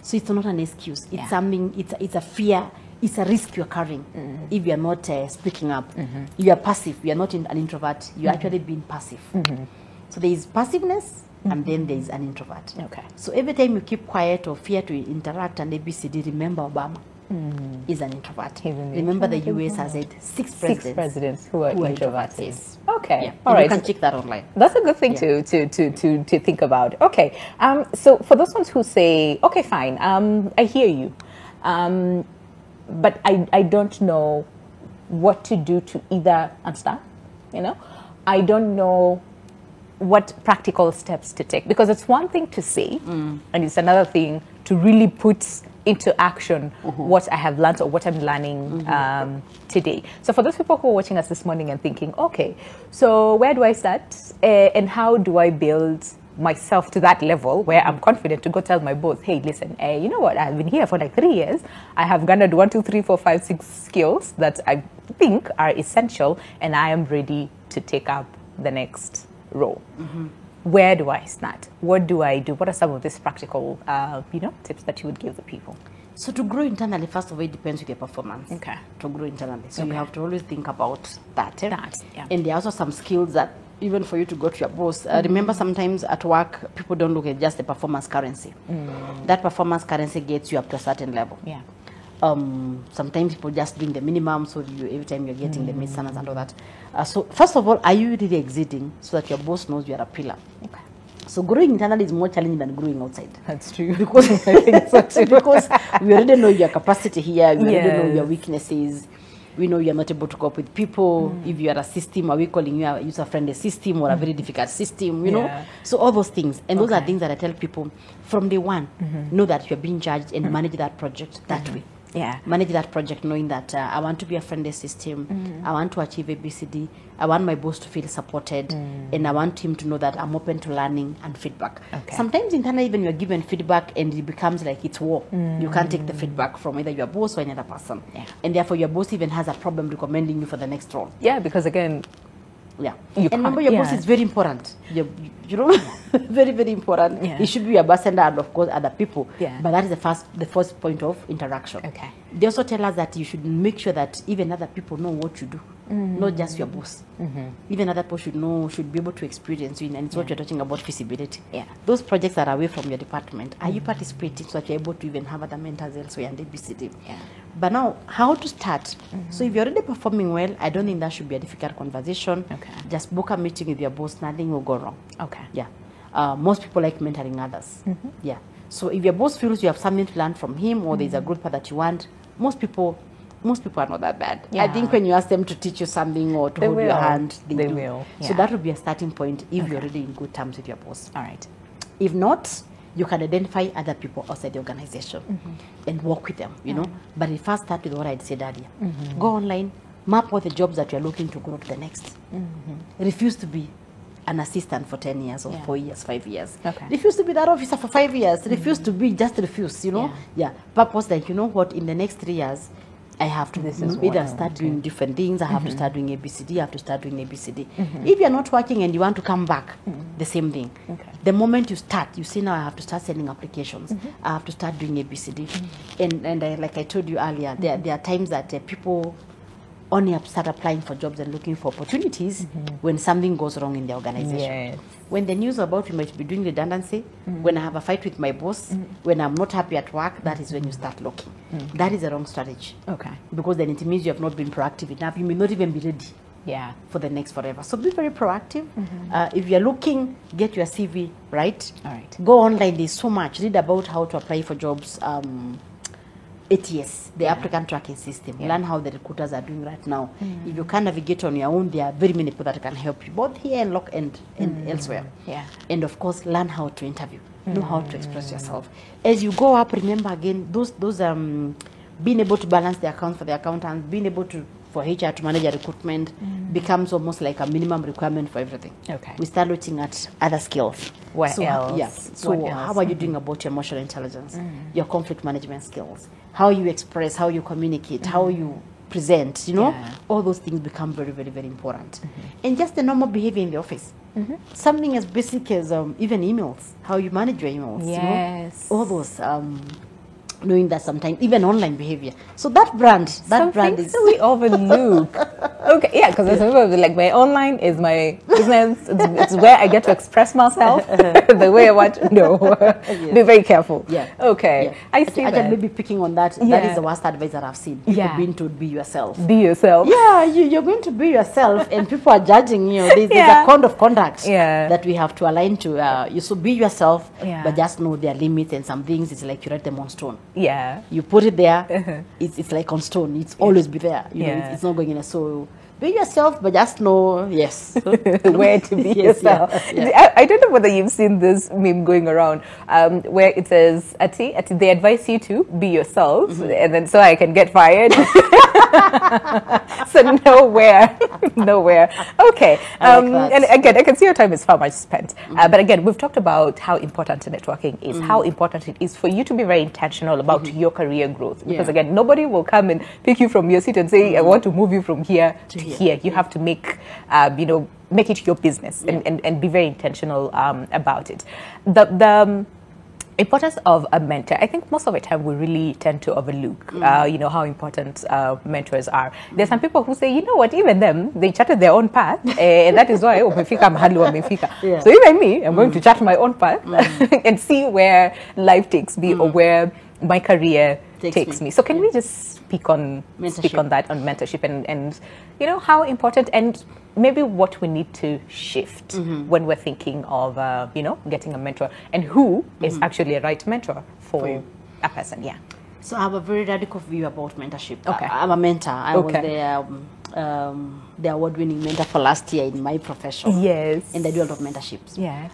So it's not an excuse. It's something. It's a fear. It's a risk you're carrying if you're not speaking up. You are passive. You are not an introvert. You're actually being passive. So there is passiveness, and then there is an introvert. So every time you keep quiet or fear to interact and ABCD, remember Obama is an introvert. Remember the US has had 6 presidents who are introverts. Yes. Okay. All right. You can check that online. That's a good thing to think about. Okay. So for those ones who say, okay, fine, I hear you. but I don't know what to do to either understand, I don't know what practical steps to take, because it's one thing to say and it's another thing to really put into action what I have learned or what I'm learning today. So for those people who are watching us this morning and thinking, okay, so where do I start and how do I build myself to that level where I'm confident to go tell my boss, hey, listen, you know what, I've been here for like 3 years. I have garnered 1, 2, 3, 4, 5, 6 skills that I think are essential and I am ready to take up the next role. Where do I start? What do I do? What are some of these practical, tips that you would give the people? So to grow internally, first of all, it depends with your performance. Okay. To grow internally. So you have to always think about that. Yeah. And there are also some skills that even for you to go to your boss. Remember, sometimes at work, people don't look at just the performance currency. That performance currency gets you up to a certain level. Yeah. Sometimes people just doing the minimum, so every time you're getting the mid-standards and all that. So first of all, are you really exceeding so that your boss knows you are a pillar? Okay. So growing internally is more challenging than growing outside. That's true. Because, because we already know your capacity here, we already know your weaknesses. We know you're not able to cope with people. If you are a system, are we calling you a user-friendly system or a very difficult system, you know? So all those things. And those are things that I tell people from day one. Know that you're being judged and manage that project that way. Yeah. Manage that project knowing that I want to be a friendly system. I want to achieve ABCD. I want my boss to feel supported. And I want him to know that I'm open to learning and feedback. Okay. Sometimes internally even you're given feedback and it becomes like it's war. You can't take the feedback from either your boss or another person. Yeah. And therefore your boss even has a problem recommending you for the next role. Yeah, because again, and remember, your boss is very important. You know, very, very important. He should be your ambassador and, of course, other people. But that is the first point of interaction. Okay. They also tell us that you should make sure that even other people know what you do, not just your boss. Even other people should be able to experience you, and it's what you're talking about, feasibility. Those projects that are away from your department, are you participating so that you're able to even have other mentors elsewhere and ABCD? But now, how to start? So if you're already performing well, I don't think that should be a difficult conversation. Just book a meeting with your boss, nothing will go wrong. Most people like mentoring others. So if your boss feels you have something to learn from him or there's a growth path that you want, most people are not that bad. I think when you ask them to teach you something or to hold your hand, they will. So that would be a starting point if you're already in good terms with your boss. All right. If not, you can identify other people outside the organization and work with them, you know. But it first start with what I said earlier. Go online, map all the jobs that you're looking to grow to the next. Refuse to be an assistant for 10 years or 4 years, 5 years. Refuse to be that officer for 5 years. Refuse to be, just refuse, you know. Purpose, like, you know what, in the next 3 years, I have to either start doing different things, I have to start doing ABCD, I have to start doing ABCD. If you're not working and you want to come back, the same thing. The moment you start, you say, now I have to start sending applications, I have to start doing ABCD. And like I told you earlier, there are times that people only start applying for jobs and looking for opportunities when something goes wrong in the organization. When the news about we might be doing redundancy, when I have a fight with my boss, when I'm not happy at work, that is when you start looking. That is the wrong strategy. Because then it means you have not been proactive enough. You may not even be ready for the next forever. So be very proactive. If you're looking, get your CV right. Go online. There's so much. Read about how to apply for jobs. ATS, the applicant tracking system. Learn how the recruiters are doing right now. If you can navigate on your own, there are very many people that can help you, both here and and elsewhere. And of course, learn how to interview. Know how to express yourself. As you go up, remember again, those being able to balance the account for the accountant, being able to for HR to manage a recruitment becomes almost like a minimum requirement for everything. We start looking at other skills. What else? So how are you doing about your emotional intelligence, your conflict management skills, how you express, how you communicate, how you present, you know, all those things become very, very, very important. And just the normal behavior in the office. Something as basic as even emails, how you manage your emails, you know, all those knowing that sometimes even online behavior. So that brand is we overlook. Because like my online is my business. It's where I get to express myself the way I want. Be very careful. I see that. Maybe picking on that. That is the worst advice that I've seen. People being told be yourself. Be yourself. You're going to be yourself, and people are judging you. There's a code of conduct that we have to align to. You should be yourself, but just know their limits and some things. It's like you write them on stone. Yeah. You put it there, it's like on stone. It's always be there. You know, it's not going in a so. Be yourself, but just know, yes, where to be Yes, yourself. yeah. I don't know whether you've seen this meme going around where it says, Ati, they advise you to be yourself, and then so I can get fired. So nowhere. Okay. I like that. And again, I can see your time is far much spent. But again, we've talked about how important networking is, how important it is for you to be very intentional about your career growth. Because again, nobody will come and pick you from your seat and say, I want to move you from here to here. You have to make, make it your business and be very intentional about it. The importance of a mentor, I think most of the time we really tend to overlook, how important mentors are. There's some people who say, you know what, even them, they charted their own path, and that is why umefika mahali wamefika. So even me, I'm going to chart my own path and see where life takes me or where my career takes me. So can we just speak on that, on mentorship and how important and maybe what we need to shift when we're thinking of getting a mentor and who is actually a right mentor for a person. So I have a very radical view about mentorship. Okay. I'm a mentor. I was the award-winning mentor for last year in my profession. Yes. And I do a lot of mentorships. Yeah.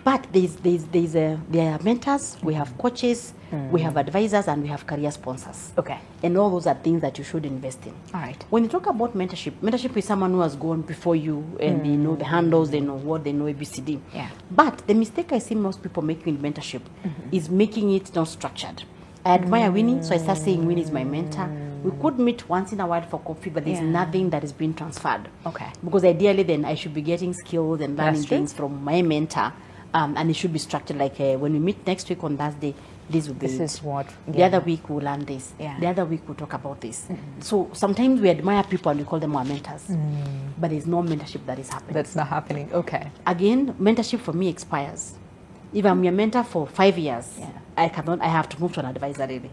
But there are mentors, we have coaches, we have advisors, and we have career sponsors. Okay. And all those are things that you should invest in. All right. When you talk about mentorship is someone who has gone before you and they know the handles, they know what, they know ABCD. Yeah. But the mistake I see most people making in mentorship is making it not structured. I admire Winnie, so I start saying Winnie is my mentor. We could meet once in a while for coffee, but there's nothing that is being transferred. Okay. Because ideally then I should be getting skills and learning things from my mentor. And it should be structured like when we meet next week on Thursday, this will be is what. The other week we'll learn this. The other week we'll talk about this. So sometimes we admire people and we call them our mentors. But there's no mentorship that is happening. That's not happening. Okay. Again, mentorship for me expires. If I'm your mentor for 5 years, I have to move to an advisor really.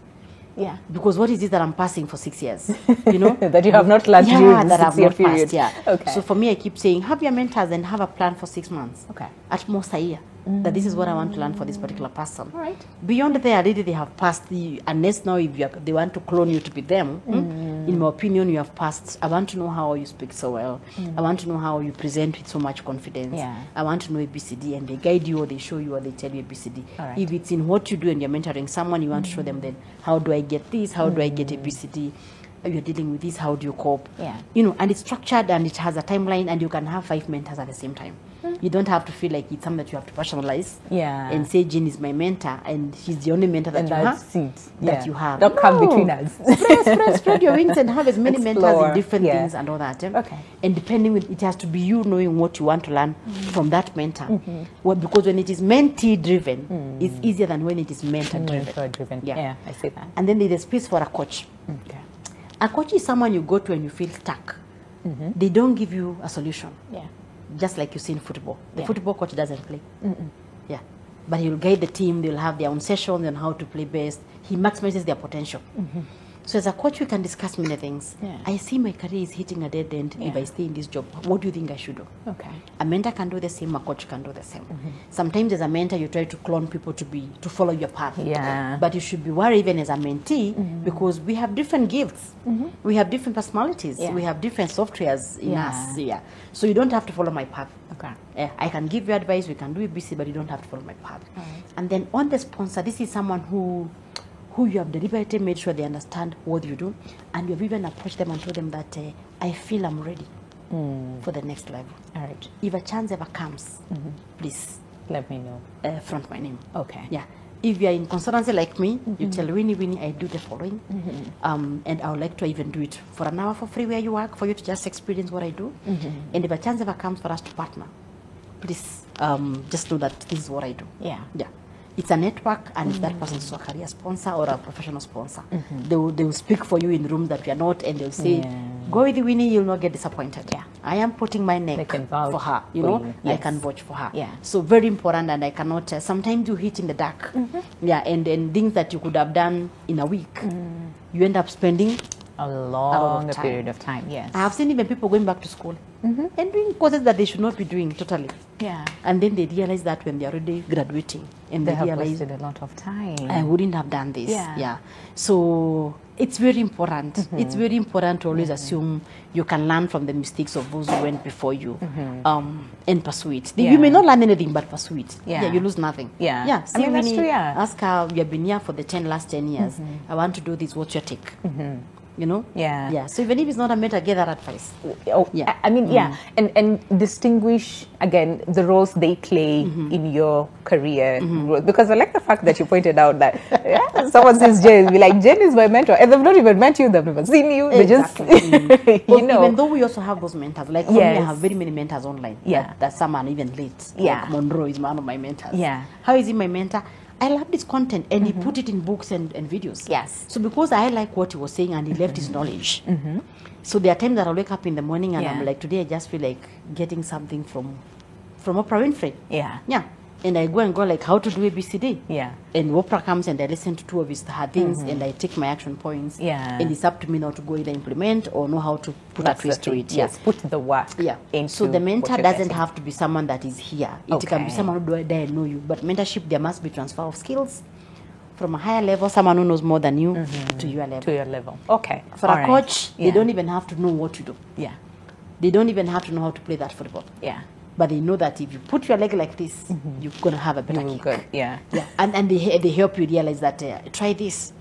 Yeah. Because what is it that I'm passing for 6 years? You know? That you have not learned during the 6 year period. Okay. So for me, I keep saying, have your mentors and have a plan for 6 months. Okay. At most a year. That this is what I want to learn for this particular person. All right. Beyond there, already they have passed the, unless now if they want to clone you to be them, in my opinion, you have passed. I want to know how you speak so well. I want to know how you present with so much confidence. Yeah. I want to know ABCD, and they guide you or they show you or they tell you ABCD. All right. If it's in what you do and you're mentoring someone, you want to show them then, how do I get this? How do I get ABCD? You're dealing with this, how do you cope? Yeah. And it's structured and it has a timeline, and you can have 5 mentors at the same time. You don't have to feel like it's something that you have to personalize and say Jean is my mentor and she's the only mentor that you have. Don't come between us. Spread your wings and have as many mentors in different things and all that. Okay. And depending with it has to be you knowing what you want to learn from that mentor. Well, because when it is mentee driven, it's easier than when it is mentor driven. Yeah, I see that. And then there's a space for a coach. Okay. A coach is someone you go to and you feel stuck. They don't give you a solution. Yeah. Just like you see in football. The football coach doesn't play. Yeah. But he'll guide the team. They'll have their own sessions on how to play best. He maximizes their potential. So as a coach, we can discuss many things. Yeah. I see my career is hitting a dead end if I stay in this job. What do you think I should do? Okay. A mentor can do the same. A coach can do the same. Sometimes as a mentor, you try to clone people to follow your path. Yeah. But you should be worried even as a mentee because we have different gifts. We have different personalities. Yeah. We have different softwares in us. Yeah. So you don't have to follow my path. Okay. I can give you advice. We can do ABC, but you don't have to follow my path. And then on the sponsor, this is someone who you have deliberately made sure they understand what you do, and you've even approached them and told them that I feel I'm ready for the next level. All right. If a chance ever comes, please let me know. Front my name. Okay. Yeah. If you're in consultancy like me, you tell Winnie, I do the following, and I would like to even do it for an hour for free where you work, for you to just experience what I do. And if a chance ever comes for us to partner, please just know that this is what I do. Yeah. Yeah. It's a network, and if that person is a career sponsor or a professional sponsor, they will speak for you in rooms that we are not, and they'll say, go with Winnie, you'll not get disappointed. Yeah. I am putting my neck for her, I can vouch for her. Yeah. So very important, and I cannot, sometimes you hit in the dark. Yeah, and things that you could have done in a week, you end up spending A lot long of time. period of time, yes. I have seen even people going back to school and doing courses that they should not be doing totally. Yeah. And then they realize that when they're already graduating, and They they have realize wasted a lot of time. I wouldn't have done this. Yeah. So it's very important. It's very important to always assume you can learn from the mistakes of those who went before you, and pursue it. Yeah. You may not learn anything, but pursue it. Yeah. You lose nothing. Yeah. Yeah. I mean, that's Winnie, true, yeah. Ask her, you have been here for the last 10 years. I want to do this. What's your take? You know? Yeah. Yeah. So even if it's not a mentor, get that advice. Oh, Yeah. I mean, yeah, and distinguish again the roles they play in your career growth. Because I like the fact that you pointed out that someone says Jen, be like, Jen is my mentor, and they've not even met you, they've never seen you. Exactly. They just, you know. Even though we also have those mentors, like for me, I Yes. have very many mentors online. Yeah. That some are even late. Yeah. Like Monroe is one of my mentors. Yeah. How is he my mentor? I love this content, and he put it in books and videos. Yes. So because I like what he was saying, and he left his knowledge. So there are times that I'll wake up in the morning and I'm like, today I just feel like getting something from Oprah Winfrey. Yeah. Yeah. And I go like, how to do ABCD. Yeah. And Oprah comes and I listen to two of her things and I take my action points. Yeah. And it's up to me now to go either implement or know how to put That's a twist the to thing. it. Yes, put the work. Yeah. Into So the mentor what you're doesn't getting. have to be someone that is here. It can be Okay. someone who do I know you. But mentorship, there must be transfer of skills from a higher level, someone who knows more than you to your level. To your level. Okay. For All a right. coach, Yeah. they don't even have to know what to do. Yeah. They don't even have to know how to play that football. Yeah. But they know that if you put your leg like this, you're going to have a better You will kick. good. Yeah. Yeah, and they help you realize that try this,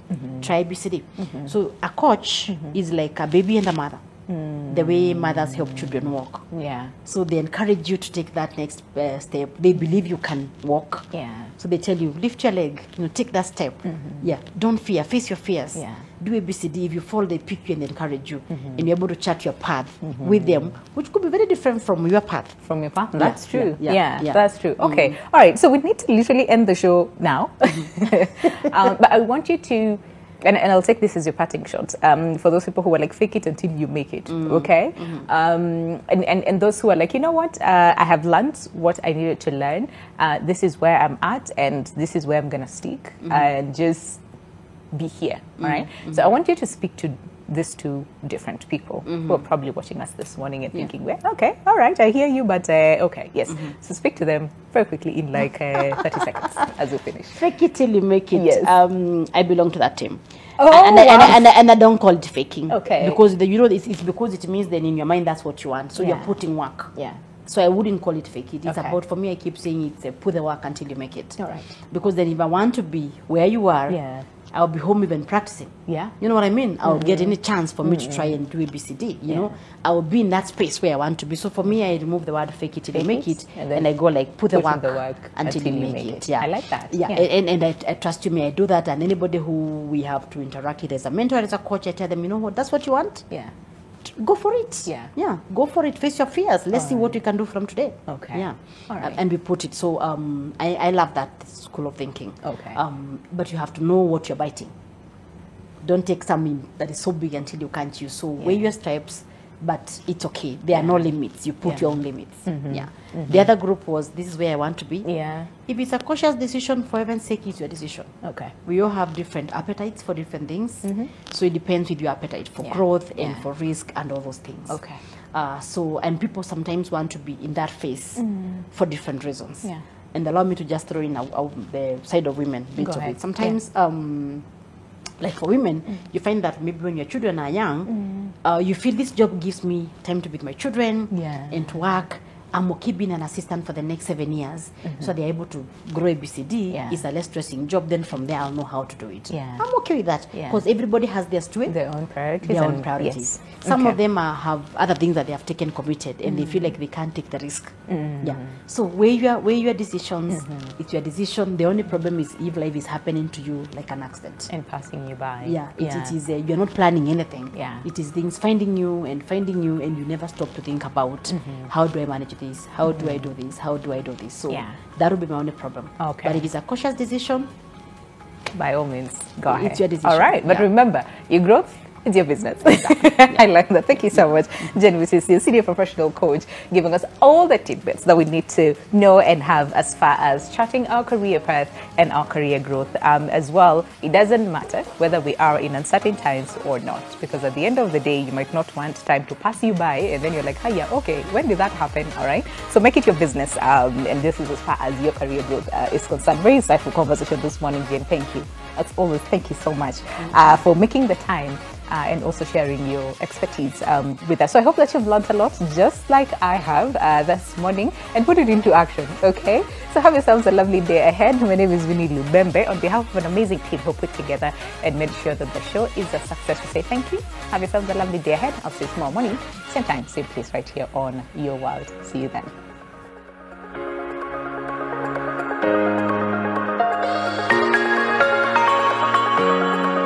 try ABCD. So a coach is like a baby and a mother. The way mothers help children walk. Yeah. So they encourage you to take that next step. They believe you can walk. Yeah. So they tell you, lift your leg, take that step. Yeah, don't fear, face your fears. Yeah. Do ABCD. If you fall, they pick you and encourage you. And you're able to chart your path with them, which could be very different from your path. From your partner. That's true. yeah, That's true. Okay. All right. So we need to literally end the show now. But I want you to, and I'll take this as your parting shot, for those people who are like, fake it until you make it. Okay. And those who are like, you know what, I have learned what I needed to learn. This is where I'm at, and this is where I'm going to stick, and just be here. All right. So I want you to speak to these two different people who are probably watching us this morning and thinking, well, okay, all right, I hear you, but okay, yes. So speak to them very quickly in like 30 seconds as we finish. Fake it till you make it. Yes. I belong to that team. Oh, and I don't call it faking. Okay. Because it's because it means then in your mind that's what you want. So you're Yeah. putting work. Yeah. So I wouldn't call it fake it. It's Okay. about, for me, I keep saying it's put the work until you make it. All right. Because then if I want to be where you are, Yeah. I'll be home even practicing. Yeah. You know what I mean? I'll get any chance for me to try and do ABCD. You know, I will be in that space where I want to be. So for me, I remove the word fake it till you Fake make it, it, and then and I go like put the put in work, the work until you make it. Yeah, I like that. Yeah, Yeah. and I trust you. May I do that? And anybody who we have to interact with as a mentor, as a coach, I tell them, you know what? That's what you want. Yeah. Go for it. Yeah. Yeah. Go for it. Face your fears. Let's see what you can do from today. Okay. Yeah. All right. And we put it. So I love that school of thinking. Okay. But you have to know what you're biting. Don't take something that is so big until you can't use. So weigh your stripes, but it's okay. There are no limits. You put your own limits. Yeah. The other group was, this is where I want to be. Yeah. If it's a cautious decision, for heaven's sake, it's your decision. Okay. We all have different appetites for different things. So it depends with your appetite for Yeah. growth and Yeah. for risk and all those things. Okay. And people sometimes want to be in that phase for different reasons. Yeah. And allow me to just throw in the side of women bits Go of ahead. it. Sometimes, like for women, you find that maybe when your children are young, you feel this job gives me time to be with my children Yeah. and to work. I'm okay being an assistant for the next 7 years. So they're able to grow ABCD. Yeah. It's a less stressing job. Then from there, I'll know how to do it. Yeah. I'm okay with that Yeah. because everybody has theirs to it. Their own priorities. Their own and- priorities. Yes. Some Okay. of them have other things that they have taken committed and they feel like they can't take the risk. Yeah. So weigh your decisions. It's your decision. The only problem is if life is happening to you like an accident. And passing you by. Yeah, it is. You're not planning anything. Yeah. It is things finding you, and you never stop to think about how do I manage this? How do I do this? How do I do this? So Yeah. that would be my only problem. Okay. But if it's a cautious decision, By all means, go It's ahead. your decision. All right. But Yeah. remember, your growth it's your business. I like that. Thank you so much, Jen Wisisi, Senior Professional Coach, giving us all the tidbits that we need to know and have as far as charting our career path and our career growth as well. It doesn't matter whether we are in uncertain times or not, because at the end of the day, you might not want time to pass you by, and then you're like, hey, yeah, okay, when did that happen? All right. So make it your business, and this is as far as your career growth is concerned. Very insightful conversation this morning, Jen. Thank you. As always, thank you so much for making the time and also sharing your expertise with us. So I hope that you've learned a lot, just like I have this morning, and put it into action, okay? So have yourselves a lovely day ahead. My name is Winnie Lubembe. On behalf of an amazing team who put together and made sure that the show is a success, we say thank you. Have yourselves a lovely day ahead. I'll see you tomorrow morning, same time, same place, right here on Your World. See you then.